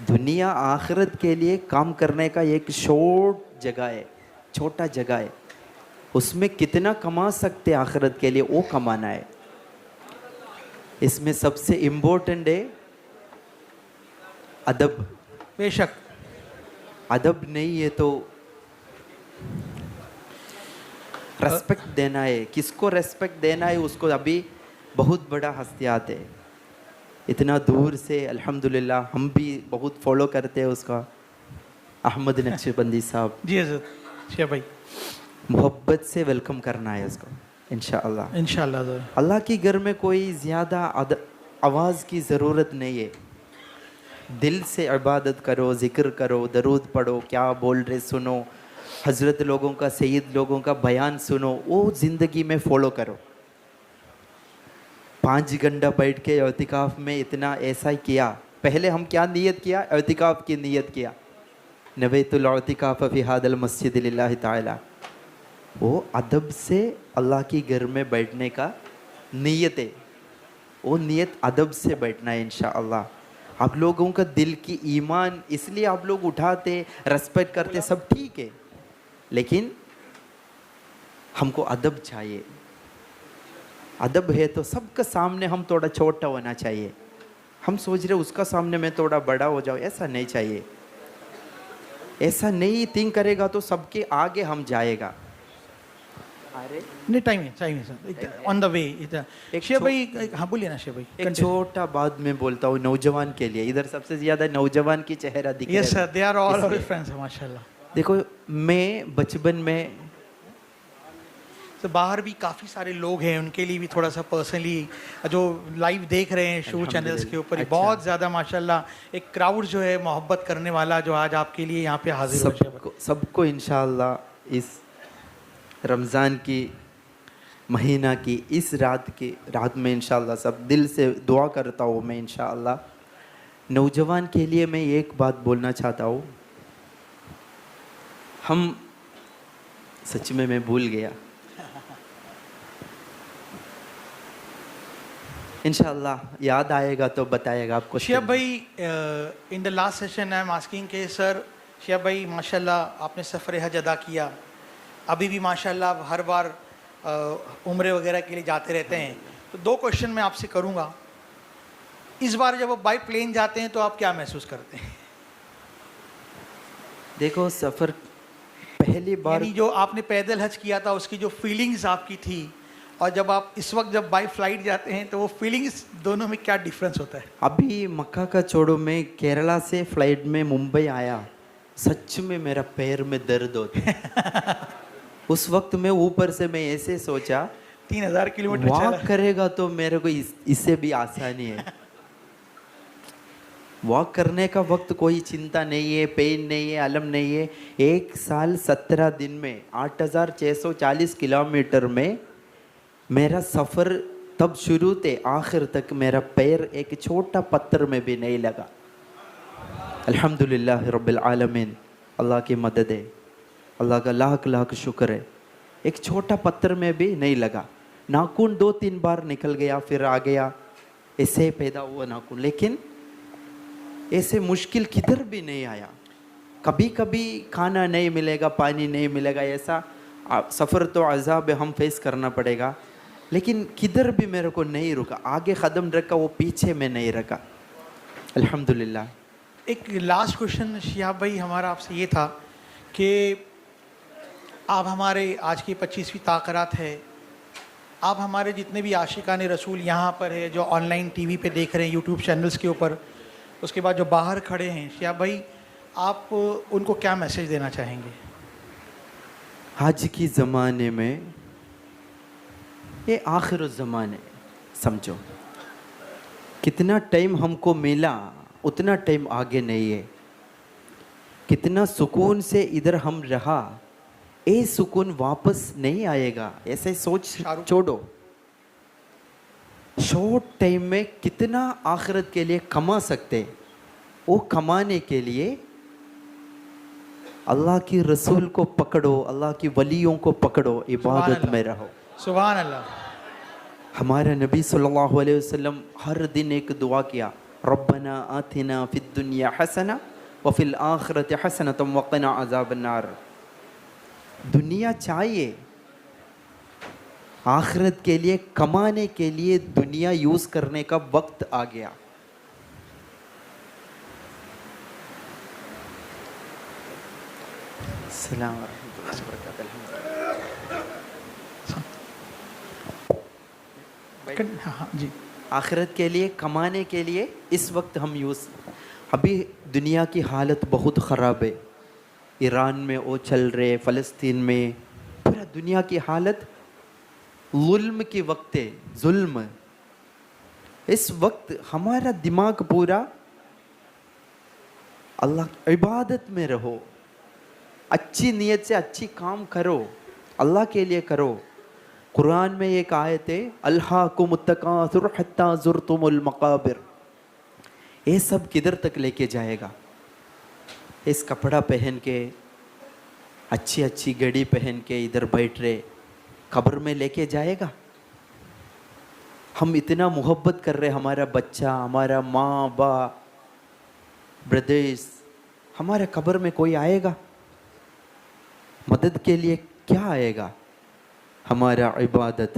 Speaker 1: दुनिया आखिरत के लिए काम करने का एक छोटा जगह है, उसमें कितना कमा सकते आखिरत के लिए वो कमाना है। इसमें सबसे इम्पोर्टेंट है अदब।
Speaker 2: बेशक
Speaker 1: अदब नहीं है तो रेस्पेक्ट देना है। किसको रेस्पेक्ट देना है उसको अभी बहुत बड़ा हस्तियात है। इतना दूर से अल्हम्दुलिल्लाह हम भी बहुत फॉलो करते हैं उसका, अहमद नक्शबंदी साहब
Speaker 2: जी हजरत शिहाब भाई।
Speaker 1: मोहब्बत से वेलकम करना है उसको इंशाअल्लाह।
Speaker 2: इंशाअल्लाह
Speaker 1: अल्लाह के घर में कोई ज़्यादा आवाज़ की ज़रूरत नहीं है। दिल से इबादत करो, ज़िक्र करो, दरूद पढ़ो, क्या बोल रहे सुनो, हज़रत लोगों का, सैयद लोगों का बयान सुनो, वो ज़िंदगी में फ़ॉलो करो। 5 घंटा बैठ के एतिकाफ़ में इतना ऐसा ही किया। पहले हम क्या नियत किया? एतिकाफ़ की नियत किया, नवैतुल एतिकाफ़ फ़ी हादल मस्जिद लिल्लाहि ताला। वो अदब से अल्लाह की घर में बैठने का नियत है। वो नियत अदब से बैठना है इंशाअल्लाह। आप लोगों का दिल की ईमान, इसलिए आप लोग उठाते, रेस्पेक्ट करते, सब ठीक है, लेकिन हमको अदब चाहिए। अदब है तो सबके सामने हम थोड़ा छोटा होना चाहिए। हम सोच रहे उसका सामने मैं थोड़ा बड़ा हो जाऊँ, ऐसा नहीं चाहिए। ऐसा नहीं थिंक करेगा तो सबके आगे हम जाएगा। अरे
Speaker 2: नहीं, टाइम है sir, on the way. Shihab भाई, हाँ बोलिए ना शिहाब भाई।
Speaker 1: एक छोटा बात मैं बोलता हूँ नौजवान के लिए। इधर सबसे ज़्यादा नौजवान की चेहरा दिख रहा है।
Speaker 2: Yes sir, they are all our friends माशाल्लाह।
Speaker 1: देखो, मैं बचपन में
Speaker 2: तो बाहर भी काफ़ी सारे लोग हैं, उनके लिए भी थोड़ा सा पर्सनली जो लाइव देख रहे हैं शो चैनल्स के ऊपर, बहुत ज़्यादा माशाल्लाह एक क्राउड जो है मोहब्बत करने वाला, जो आज आपके लिए यहाँ पे हाजिर हो।
Speaker 1: सबको इंशाअल्लाह इस रमज़ान की महीना की इस रात में इंशाअल्लाह सब दिल से दुआ करता हूँ मैं इंशाअल्लाह। नौजवान के लिए मैं एक बात बोलना चाहता हूँ। हम सच में मैं भूल गया, इंशाअल्लाह याद आएगा तो बताएगा आपको।
Speaker 2: शिहाब भाई, in the last session I am asking के सर, शिहाब भाई माशाल्लाह आपने सफ़र हज अदा किया, अभी भी माशाल्लाह आप हर बार उम्रे वगैरह के लिए जाते रहते हैं। तो 2 क्वेश्चन मैं आपसे करूंगा। इस बार जब आप बाई प्लेन जाते हैं तो आप क्या महसूस करते हैं?
Speaker 1: देखो, सफ़र पहली बार,
Speaker 2: यानी जो आपने पैदल हज किया था उसकी जो फीलिंग्स आपकी थी, और जब आप इस वक्त जब बाई फ्लाइट जाते हैं तो वो फीलिंग्स दोनों में क्या डिफरेंस होता है?
Speaker 1: अभी मक्का का छोड़ो, मैं केरला से फ्लाइट में मुंबई आया, सच में मेरा पैर में दर्द होता उस वक्त मैं ऊपर से मैं ऐसे सोचा
Speaker 2: 3000 किलोमीटर
Speaker 1: वॉक करेगा तो मेरे को इससे भी आसानी है। वॉक करने का वक्त कोई चिंता नहीं है, पेन नहीं है, अलम नहीं है। 1 साल 17 दिन में 8640 किलोमीटर में मेरा सफ़र तब शुरू थे आखिर तक मेरा पैर एक छोटा पत्थर में भी नहीं लगा। अल्हम्दुलिल्लाह रब्बिल आलमीन, अल्लाह की मदद है, अल्लाह का लाख लाख शुक्र है। एक छोटा पत्थर में भी नहीं लगा। नाखून 2-3 बार निकल गया, फिर आ गया, ऐसे पैदा हुआ नाखून, लेकिन ऐसे मुश्किल किधर भी नहीं आया। कभी कभी खाना नहीं मिलेगा, पानी नहीं मिलेगा, ऐसा सफ़र तो अज़ाब हम फेस करना पड़ेगा, लेकिन किधर भी मेरे को नहीं रुका। आगे कदम रखा, वो पीछे में नहीं रखा, अल्हम्दुलिल्लाह।
Speaker 2: एक लास्ट क्वेश्चन शिहाब भाई हमारा आपसे ये था कि आप हमारे आज की 25वीं ताक़रात है, आप हमारे जितने भी आशिकान रसूल यहाँ पर है, जो ऑनलाइन टीवी पे देख रहे हैं, यूट्यूब चैनल्स के ऊपर, उसके बाद जो बाहर खड़े हैं, शिहाब भाई आप उनको क्या मैसेज देना चाहेंगे?
Speaker 1: आज की ज़माने में ये आखिर ज़माने समझो, कितना टाइम हमको मिला उतना टाइम आगे नहीं है। कितना सुकून से इधर हम रहा, ये सुकून वापस नहीं आएगा, ऐसे सोच छोड़ो। शॉर्ट टाइम में कितना आखिरत के लिए कमा सकते, वो कमाने के लिए अल्लाह की रसूल को पकड़ो, अल्लाह की वलियों को पकड़ो, इबादत में रहो।
Speaker 2: सुभान अल्लाह।
Speaker 1: हमारा नबी सल्लल्लाहु अलैहि वसल्लम हर दिन एक दुआ किया, रब्बना आतिना फिद दुनिया हसना व फिल आखिरति हसनतम व क़िना अज़ाबन्नार। दुनिया चाहिए, आखिरत के लिए कमाने के लिए दुनिया यूज करने का वक्त आ गया। सलाम अलैकुम व रहमतुल्लाह।
Speaker 2: हाँ जी,
Speaker 1: आखिरत के लिए कमाने के लिए इस वक्त हम यूज़, अभी दुनिया की हालत बहुत ख़राब है। ईरान में वो चल रहे, फ़लस्तीन में, पूरा दुनिया की हालत जुल्म के वक्त है, जुल्म। इस वक्त हमारा दिमाग पूरा अल्लाह इबादत में रहो, अच्छी नीयत से अच्छी काम करो, अल्लाह के लिए करो। कुरान में एक आयत है, अल्हाकुमुत्तकासुर हत्ता ज़ुरतुमुल मक़ाबिर। ये सब किधर तक लेके जाएगा? इस कपड़ा पहन के, अच्छी अच्छी घड़ी पहन के इधर बैठ रहे, कब्र में लेके जाएगा? हम इतना मोहब्बत कर रहे, हमारा बच्चा, हमारा माँ बाप, ब्रदर्स, हमारे कब्र में कोई आएगा मदद के लिए? क्या आएगा? हमारा इबादत।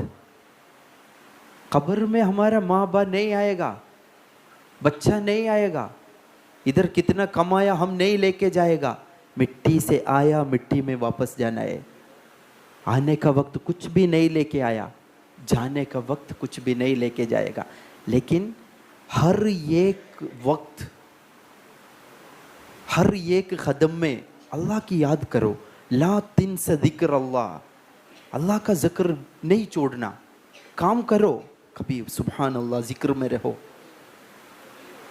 Speaker 1: कब्र में हमारा माँ बाप नहीं आएगा, बच्चा नहीं आएगा, इधर कितना कमाया हम नहीं लेके जाएगा। मिट्टी से आया, मिट्टी में वापस जाना है। आने का वक्त कुछ भी नहीं लेके आया, जाने का वक्त कुछ भी नहीं लेके जाएगा। लेकिन हर एक वक्त, हर एक कदम में अल्लाह की याद करो। ला तिन्स ज़िक्र अल्लाह, अल्लाह का जिक्र नहीं छोड़ना। काम करो, कभी सुभान अल्लाह जिक्र में रहो।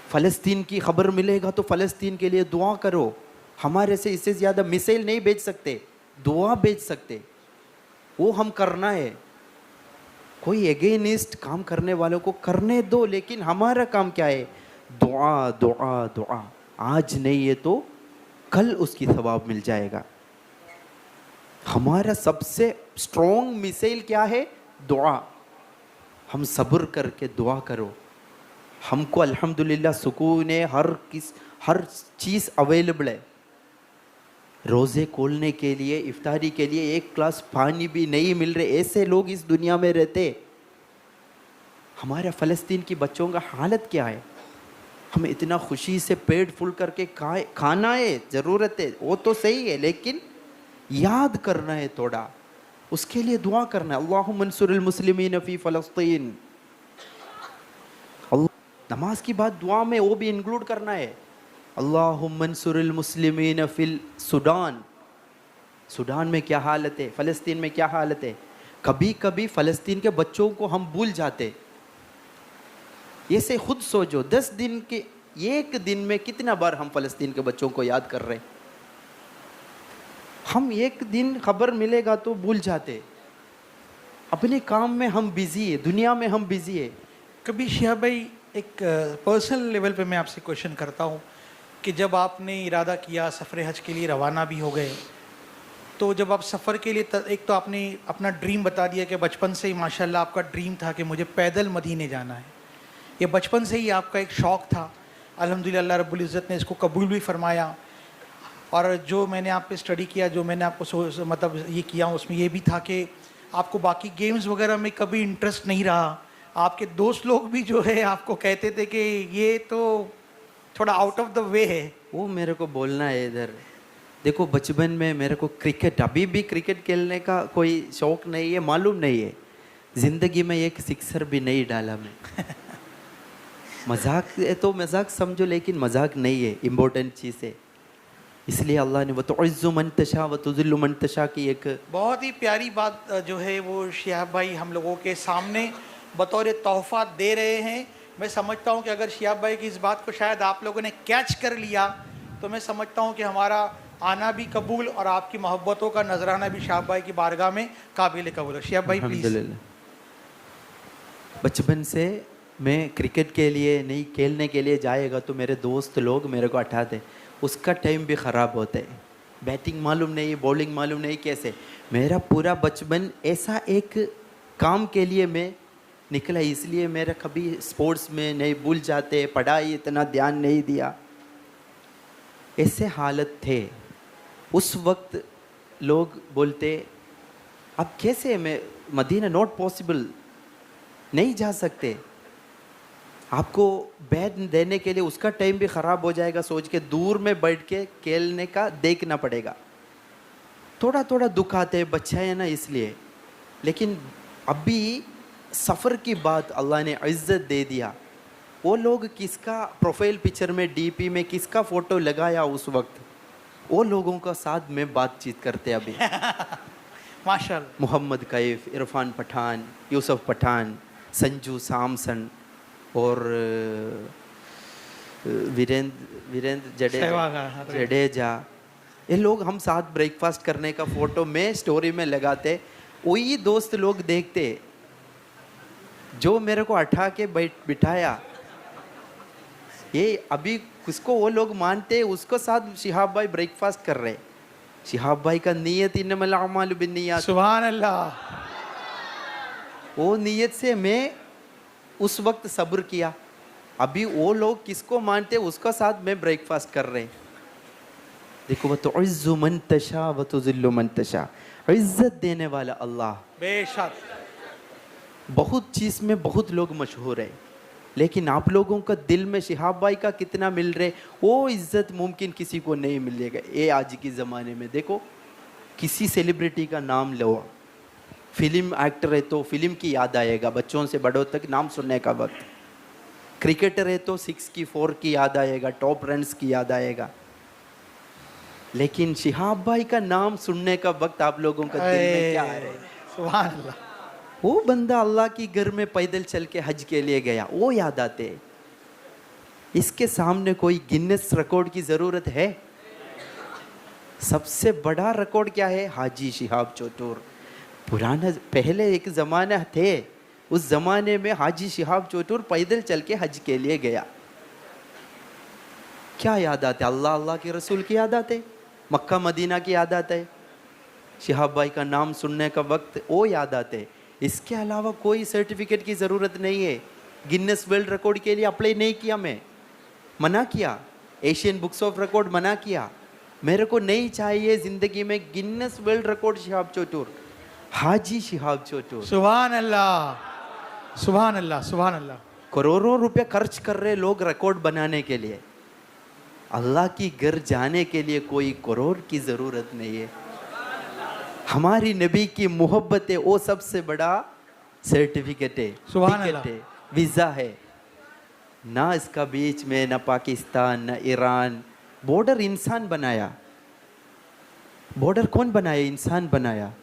Speaker 1: फ़लस्तीन की खबर मिलेगा तो फ़लस्तीन के लिए दुआ करो। हमारे से इससे ज़्यादा मिसाइल नहीं भेज सकते, दुआ भेज सकते, वो हम करना है। कोई एगेनिस्ट काम करने वालों को करने दो, लेकिन हमारा काम क्या है? दुआ दुआ दुआ। आज नहीं है तो कल उसकी सवाब मिल जाएगा। हमारा सबसे स्ट्रॉन्ग मिसाइल क्या है? दुआ। हम सब्र करके दुआ करो। हमको अल्हम्दुलिल्लाह सुकून है, हर चीज़ अवेलेबल है। रोज़े खोलने के लिए, इफ्तारी के लिए एक ग्लास पानी भी नहीं मिल रहे, ऐसे लोग इस दुनिया में रहते। हमारे फ़लस्तीन की बच्चों का हालत क्या है? हमें इतना खुशी से पेट फुल करके खाना है, ज़रूरत है, वो तो सही है, लेकिन याद करना है थोड़ा, उसके लिए दुआ करना है। अल्लाहुम्मा अंसुरिल मुस्लिमीन फ़ी फ़लस्तीन। नमाज की बात दुआ में वो भी इंक्लूड करना है। अल्लाहुम्मा अंसुरिल मुस्लिमीन फ़िल सूडान। सूडान में क्या हालत है, फ़लस्तीन में क्या हालत है? कभी कभी फ़लस्तीन के बच्चों को हम भूल जाते। ये से खुद सोचो, 10 दिन के एक दिन में कितना बार हम फ़लस्तीन के बच्चों को याद कर रहे हैं। हम एक दिन खबर मिलेगा तो भूल जाते, अपने काम में हम बिजी है, दुनिया में हम बिजी है।
Speaker 2: कभी शिहाब भाई एक पर्सनल लेवल पे मैं आपसे क्वेश्चन करता हूँ कि जब आपने इरादा किया, सफ़र हज के लिए रवाना भी हो गए, तो जब आप सफ़र के लिए एक तो आपने अपना ड्रीम बता दिया कि बचपन से ही माशाल्लाह आपका ड्रीम था कि मुझे पैदल मदीने जाना है। ये बचपन से ही आपका एक शौक़ था। अल्हम्दुलिल्लाह अल्लाह रब्बुल इज़्ज़त ने इसको कबूल भी फरमाया। और जो मैंने आप पे स्टडी किया, जो मैंने आपको मतलब ये किया, उसमें ये भी था कि आपको बाकी गेम्स वगैरह में कभी इंटरेस्ट नहीं रहा। आपके दोस्त लोग भी जो है आपको कहते थे कि ये तो थोड़ा आउट ऑफ द वे है।
Speaker 1: वो मेरे को बोलना है इधर। देखो बचपन में मेरे को क्रिकेट, अभी भी क्रिकेट खेलने का कोई शौक़ नहीं है, मालूम नहीं है, जिंदगी में एक सिक्सर भी नहीं डाला मैं। मजाक है तो मजाक समझो, लेकिन मजाक नहीं है, इम्पोर्टेंट चीज़ है। इसलिए अल्लाह ने वो तो इज़्ज़ु मन तशा व तुज़िल्लु मन तशा की एक
Speaker 2: बहुत ही प्यारी बात जो है वो शिहाब भाई हम लोगों के सामने बतौर तोहफा दे रहे हैं। मैं समझता हूँ कि अगर शिहाब भाई की इस बात को शायद आप लोगों ने कैच कर लिया तो मैं समझता हूँ कि हमारा आना भी कबूल और आपकी मोहब्बतों का नजराना भी शिहाब भाई की बारगाह में काबिल कबूल है। शिहाब भाई प्लीज।
Speaker 1: अल्हम्दुलिल्लाह। बचपन से मैं क्रिकेट के लिए नहीं, खेलने के लिए जाएगा तो मेरे दोस्त लोग मेरे को हटाते, उसका टाइम भी ख़राब होता है, बैटिंग मालूम नहीं, बॉलिंग मालूम नहीं, कैसे। मेरा पूरा बचपन ऐसा एक काम के लिए मैं निकला, इसलिए मेरा कभी स्पोर्ट्स में नहीं, भूल जाते, पढ़ाई इतना ध्यान नहीं दिया, ऐसे हालत थे। उस वक्त लोग बोलते अब कैसे मैं मदीना, नॉट पॉसिबल, नहीं जा सकते, आपको बैट देने के लिए उसका टाइम भी ख़राब हो जाएगा, सोच के दूर में बैठ के खेलने का देखना पड़ेगा। थोड़ा थोड़ा दुख आते हैं, बच्चा है ना इसलिए। लेकिन अभी सफ़र की बात अल्लाह ने इज़्ज़त दे दिया। वो लोग किसका प्रोफाइल पिक्चर में, डीपी में किसका फ़ोटो लगाया उस वक्त, वो लोगों का साथ में बातचीत करते अभी।
Speaker 2: माशाल्लाह।
Speaker 1: मोहम्मद कैफ, इरफान पठान, यूसुफ पठान, संजू सैमसन और वीरेंद्र जडेजा, ये लोग हम साथ ब्रेकफास्ट करने का फ़ोटो में स्टोरी में लगाते। वही दोस्त लोग देखते जो मेरे को उठा के बिठाया, ये अभी किसको वो लोग मानते, उसको साथ शिहाब भाई ब्रेकफास्ट कर रहे। शिहाब भाई का नीयत इन्नमल अमालु बिन्नियात,
Speaker 2: सुभान अल्लाह।
Speaker 1: वो नीयत से मैं उस वक्त सब्र किया। अभी वो लोग किसको मानते, उसका साथ में ब्रेकफास्ट कर रहे। देखो वो तो इज़्ज़ु मन तशा व तुज़िल्लु मन तशा, इज़्ज़त देने वाला अल्लाह।
Speaker 2: बेशक
Speaker 1: बहुत चीज़ में बहुत लोग मशहूर है, लेकिन आप लोगों का दिल में शिहाब भाई का कितना मिल रहे, वो इज़्ज़त मुमकिन किसी को नहीं मिलेगा। ये आज के ज़माने में देखो, किसी सेलिब्रिटी का नाम लो, फिल्म एक्टर है तो फिल्म की याद आएगा, बच्चों से बड़ों तक नाम सुनने का वक्त। क्रिकेटर है तो 6 की 4 की याद आएगा, टॉप रन्स की याद आएगा। लेकिन शिहाब भाई का नाम सुनने का वक्त आप लोगों का दिल में क्या आ रहा है?
Speaker 2: सुभान अल्लाह।
Speaker 1: वो बंदा अल्लाह की घर में पैदल चल के हज के लिए गया, वो याद आते हैं। इसके सामने कोई गिनेस रिकॉर्ड की ज़रूरत है? सबसे बड़ा रिकॉर्ड क्या है? हाजी शिहाब चौटूर। पुराना पहले एक ज़माना थे, उस ज़माने में हाजी शिहाब चौटूर पैदल चल के हज के लिए गया। क्या याद आते? अल्लाह, अल्लाह के रसूल की याद आते, मक्का मदीना की याद आते, शिहाब भाई का नाम सुनने का वक्त वो याद आते। इसके अलावा कोई सर्टिफिकेट की ज़रूरत नहीं है। गिनेस वर्ल्ड रिकॉर्ड के लिए अप्लाई नहीं किया, मैं मना किया, एशियन बुक्स ऑफ रिकॉर्ड मना किया। मेरे को नहीं चाहिए ज़िंदगी में गिनेस वर्ल्ड रिकॉर्ड शिहाब चौटूर, हाजी शिहाब चौटूर।
Speaker 2: सुभान अल्लाह, सुभान अल्लाह, सुभान अल्लाह।
Speaker 1: करोड़ों रुपए खर्च कर रहे लोग रिकॉर्ड बनाने के लिए, अल्लाह की घर जाने के लिए कोई करोड़ की ज़रूरत नहीं है। हमारी नबी की मोहब्बत है, वो सबसे बड़ा सर्टिफिकेट है,
Speaker 2: सुभान
Speaker 1: टिकट
Speaker 2: अल्लाह।
Speaker 1: है, वीज़ा है। ना इसका बीच में ना पाकिस्तान ना ईरान, बॉर्डर इंसान बनाया। बॉर्डर कौन बनाया? इंसान बनाया।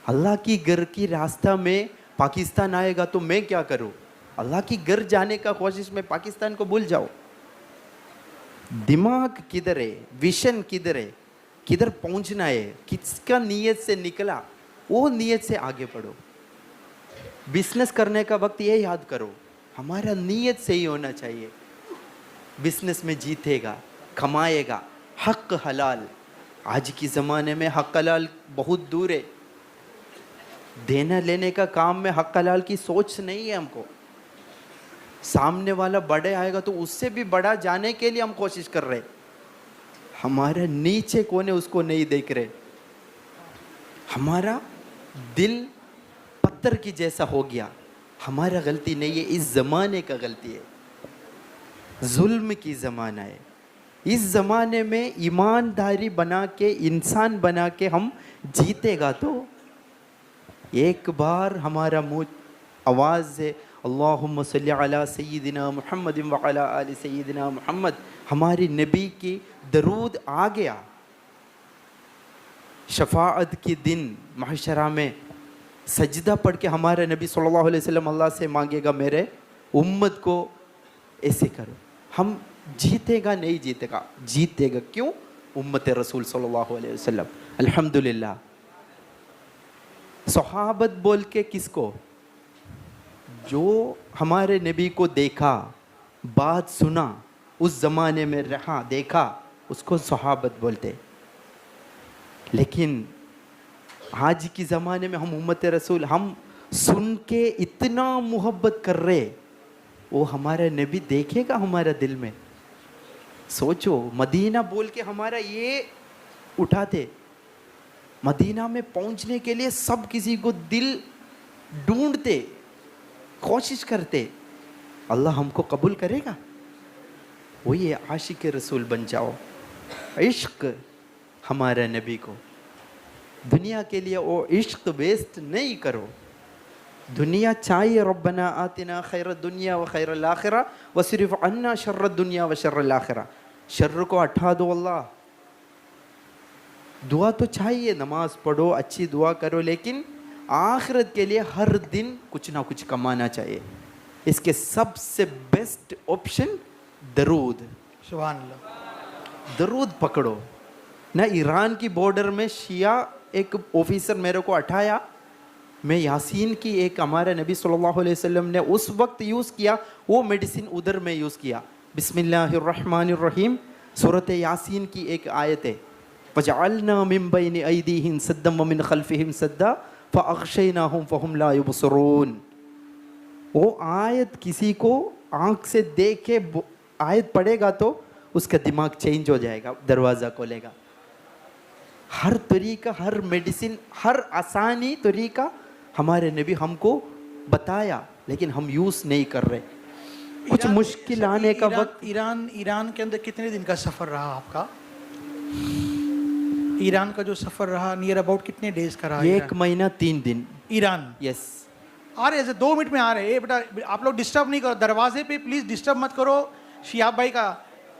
Speaker 1: अल्लाह की घर की रास्ता में पाकिस्तान आएगा तो मैं क्या करूं? अल्लाह की घर जाने का कोशिश में पाकिस्तान को भूल जाओ। दिमाग किधर है, विजन किधर है, किधर पहुंचना है, किसका नीयत से निकला, वो नीयत से आगे बढ़ो। बिजनेस करने का वक्त ये याद करो, हमारा नीयत सही होना चाहिए। बिजनेस में जीतेगा, कमाएगा, हक हलाल। आज की ज़माने में हक हलाल बहुत दूर है। देना लेने का काम में हक हलाल की सोच नहीं है हमको। सामने वाला बड़े आएगा तो उससे भी बड़ा जाने के लिए हम कोशिश कर रहे, हमारा नीचे कौन है उसको नहीं देख रहे। हमारा दिल पत्थर की जैसा हो गया। हमारा गलती नहीं है, इस ज़माने का गलती है। जुल्म की ज़माना है। इस ज़माने में ईमानदारी बना के, इंसान बना के हम जीतेगा तो एक बार हमारा मुंह आवाज़ से अल्लाहुम्मा सल्ली अला सय्यिदिना मुहम्मद व अला आलि सय्यिदिना मुहम्मद, हमारी नबी की दरूद आ गया, शफाअत के दिन महशरा में सजदा पढ़ के हमारे नबी सल्लल्लाहु अलैहि वसल्लम अल्लाह से मांगेगा मेरे उम्मत को ऐसे करो, हम जीतेगा नहीं जीतेगा, जीतेगा क्यों? उम्मत रसूल सल्लल्लाहु अलैहि वसल्लम। अल्हम्दुलिल्लाह। सहाबत बोल के किसको? जो हमारे नबी को देखा, बात सुना, उस ज़माने में रहा, देखा, उसको सहाबत बोलते। लेकिन आज की ज़माने में हम उम्मत रसूल, हम सुन के इतना मोहब्बत कर रहे, वो हमारा नबी देखेगा हमारा दिल में? सोचो, मदीना बोल के हमारा ये उठाते, मदीना में पहुंचने के लिए सब किसी को दिल ढूंढते, कोशिश करते, अल्लाह हमको कबूल करेगा? वही आशिक रसूल बन जाओ, इश्क हमारे नबी को। दुनिया के लिए वो इश्क वेस्ट नहीं करो। दुनिया चाहिए, रब्बना आतिना खैर दुनिया व खैर आखिरा वसिरिफ अन्ना शर्र दुनिया व शर्र आखिरा। शर्र को हटा दो अल्लाह। दुआ तो चाहिए, नमाज पढ़ो, अच्छी दुआ करो, लेकिन आखिरत के लिए हर दिन कुछ ना कुछ कमाना चाहिए। इसके सबसे बेस्ट ऑप्शन दरूद।
Speaker 2: सुभान अल्लाह।
Speaker 1: दरूद पकड़ो ना। ईरान की बॉर्डर में शिया एक ऑफिसर मेरे को हटाया, मैं यासीन की एक हमारे नबी सल्लल्लाहु अलैहि वसल्लम ने उस वक्त यूज़ किया, वो मेडिसिन उधर में यूज़ किया। बिस्मिल्लाहिर्रहमानिर्रहीम, सूरत यासीन की एक आयत है, फजअलना मिन बैनि अयदीहिम सद्दम व मिन खल्फिहिम सद्दा फअग़शयनाहुम फहुम ला युबसरून। वो आयत किसी को आँख से देखे आयत पढ़ेगा तो उसका दिमाग चेंज हो जाएगा, दरवाज़ा खोलेगा। हर तरीका, हर मेडिसिन, हर आसानी तरीका हमारे नबी हमको बताया, लेकिन हम यूज़ नहीं कर रहे। कुछ मुश्किल आने का वक्त।
Speaker 2: ईरान के अंदर कितने दिन का सफ़र रहा आपका? ईरान का जो सफ़र रहा नियर अबाउट कितने डेज का रहा?
Speaker 1: 1 महीना 3 दिन।
Speaker 2: ईरान।
Speaker 1: यस।
Speaker 2: आ रहे ऐसे 2 मिनट में आ रहे हैं बेटा, आप लोग डिस्टर्ब नहीं करो, दरवाजे पे प्लीज़ डिस्टर्ब मत करो। शिहाब भाई का,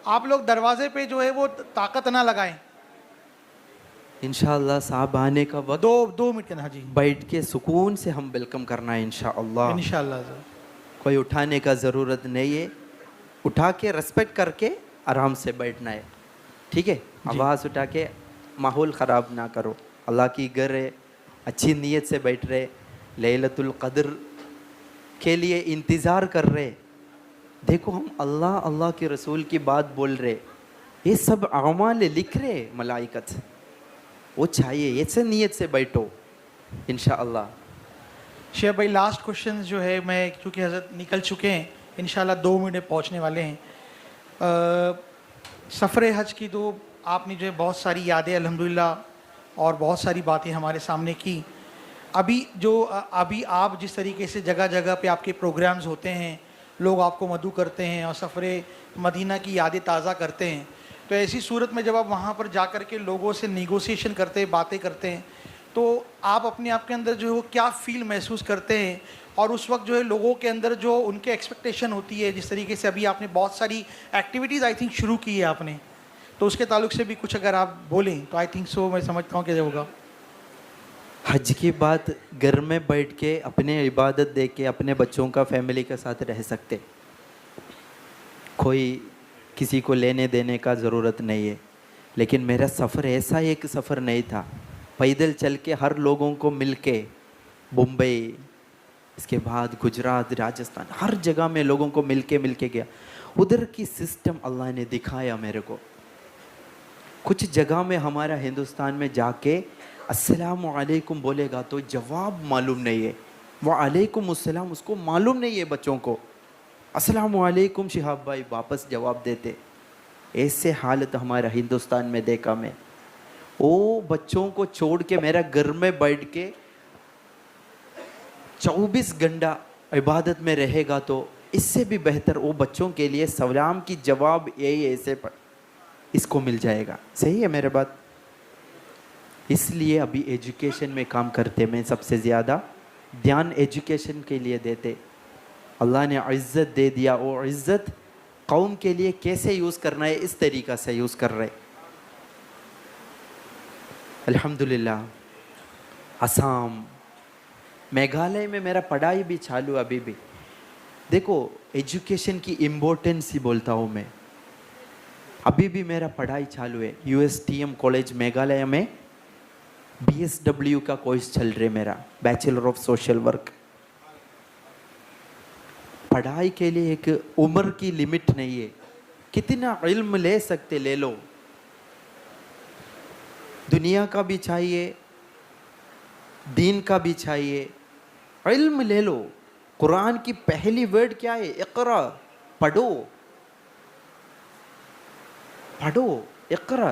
Speaker 2: आप लोग दरवाजे पे जो है वो ताकत ना लगाएं।
Speaker 1: इंशाअल्लाह साहब आने का वक्त
Speaker 2: 2 मिनट के ना जी,
Speaker 1: बैठ के सुकून से हम वेलकम करना है इंशाअल्लाह।
Speaker 2: इंशाअल्लाह।
Speaker 1: कोई उठाने का ज़रूरत नहीं है, उठा के रेस्पेक्ट करके आराम से बैठना है, ठीक है? आवाज़ उठा के माहौल ख़राब ना करो। अल्लाह की घर है, अच्छी नीयत से बैठ रहे, लैलतुल क़द्र के लिए इंतज़ार कर रहे। देखो, हम अल्लाह अल्लाह के रसूल की बात बोल रहे, ये सब अमाल लिख रहे मलाइकत, वो चाहिए, ऐसे नीयत से बैठो इंशाअल्लाह।
Speaker 2: शेख भाई, लास्ट क्वेश्चन जो है, मैं क्योंकि हज़रत निकल चुके हैं, इंशाल्लाह 2 मिनट में पहुंचने वाले हैं। सफ़र हज की तो आपने जो है बहुत सारी यादें अल्हम्दुलिल्लाह और बहुत सारी बातें हमारे सामने की। अभी आप जिस तरीके से जगह जगह पे आपके प्रोग्राम्स होते हैं, लोग आपको मदू करते हैं और सफ़र मदीना की यादें ताज़ा करते हैं, तो ऐसी सूरत में जब आप वहाँ पर जा कर के लोगों से निगोसिएशन करते हैं, बातें करते हैं, तो आप अपने आप के अंदर जो है वो क्या फ़ील महसूस करते हैं? और उस वक्त जो है लोगों के अंदर जो उनके एक्सपेक्टेशन होती है, जिस तरीके से अभी आपने बहुत सारी एक्टिविटीज़ आई थिंक शुरू की है आपने, तो उसके ताल्लुक से भी कुछ अगर आप बोलें तो आई थिंक सो मैं समझता हूँ कि होगा।
Speaker 1: हज की बात घर में बैठ के अपने इबादत दे के अपने बच्चों का फैमिली के साथ रह सकते, कोई किसी को लेने देने का ज़रूरत नहीं है। लेकिन मेरा सफ़र ऐसा एक सफ़र नहीं था, पैदल चल के हर लोगों को मिल के, मुंबई, इसके बाद गुजरात, राजस्थान, हर जगह में लोगों को मिल के गया। उधर की सिस्टम अल्लाह ने दिखाया मेरे को। कुछ जगह में हमारा हिंदुस्तान में जाके अस्सलामु अलैकुम बोलेगा तो जवाब मालूम नहीं है, वालेकुम अस्सलाम उसको मालूम नहीं है बच्चों को, अस्सलामु अलैकुम शिहाब भाई वापस जवाब देते। ऐसे हालत हमारा हिंदुस्तान में देखा मैं। वो बच्चों को छोड़ के मेरा घर में बैठ के 24 घंटा इबादत में रहेगा तो इससे भी बेहतर वो बच्चों के लिए सलाम की जवाब यही ऐसे पर इसको मिल जाएगा। सही है मेरे बात? इसलिए अभी एजुकेशन में काम करते में सबसे ज़्यादा ध्यान एजुकेशन के लिए देते। अल्लाह ने इज़्ज़त दे दिया, वो इज़्ज़त कौम के लिए कैसे यूज़ करना है इस तरीक़ा से यूज़ कर रहे। अल्हम्दुलिल्लाह असम मेघालय में मेरा पढ़ाई भी चालू अभी भी। देखो एजुकेशन की इम्पोर्टेंस ही बोलता हूँ मैं। अभी भी मेरा पढ़ाई चालू है USTM कॉलेज मेघालय में। BSW का कोर्स चल रहा है मेरा, बैचलर ऑफ सोशल वर्क। पढ़ाई के लिए एक उम्र की लिमिट नहीं है, कितना इल्म ले सकते ले लो। दुनिया का भी चाहिए, दीन का भी चाहिए, इल्म ले लो। कुरान की पहली वर्ड क्या है? इक़रा, पढ़ो पढ़ो, इक़रा।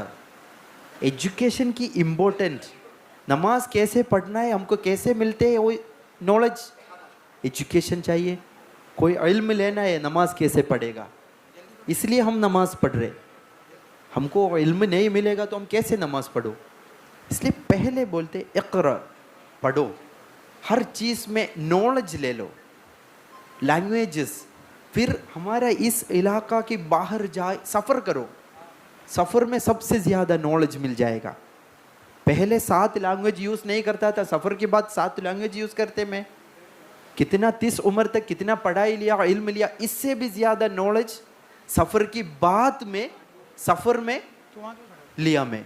Speaker 1: एजुकेशन की इम्पोर्टेंट, नमाज कैसे पढ़ना है, हमको कैसे मिलते हैं वो नॉलेज, एजुकेशन चाहिए। कोई इल्म लेना है, नमाज कैसे पढ़ेगा, इसलिए हम नमाज पढ़ रहे। हमको इल्म नहीं मिलेगा तो हम कैसे नमाज पढ़ो, इसलिए पहले बोलते इक़रा, पढ़ो। हर चीज़ में नॉलेज ले लो, लैंग्वेजेस। फिर हमारा इस इलाका के बाहर जाए, सफ़र करो, सफ़र में सबसे ज़्यादा नॉलेज मिल जाएगा। पहले 7 लैंग्वेज यूज़ नहीं करता था, सफ़र के बाद 7 लैंग्वेज यूज़ करते। मैं कितना 30 उम्र तक कितना पढ़ाई लिया, इल्म लिया, इससे भी ज़्यादा नॉलेज सफ़र की बात में, सफ़र में लिया मैं।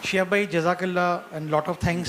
Speaker 2: शिहाब भाई जज़ाकल्लाह एंड लॉट ऑफ थैंक्स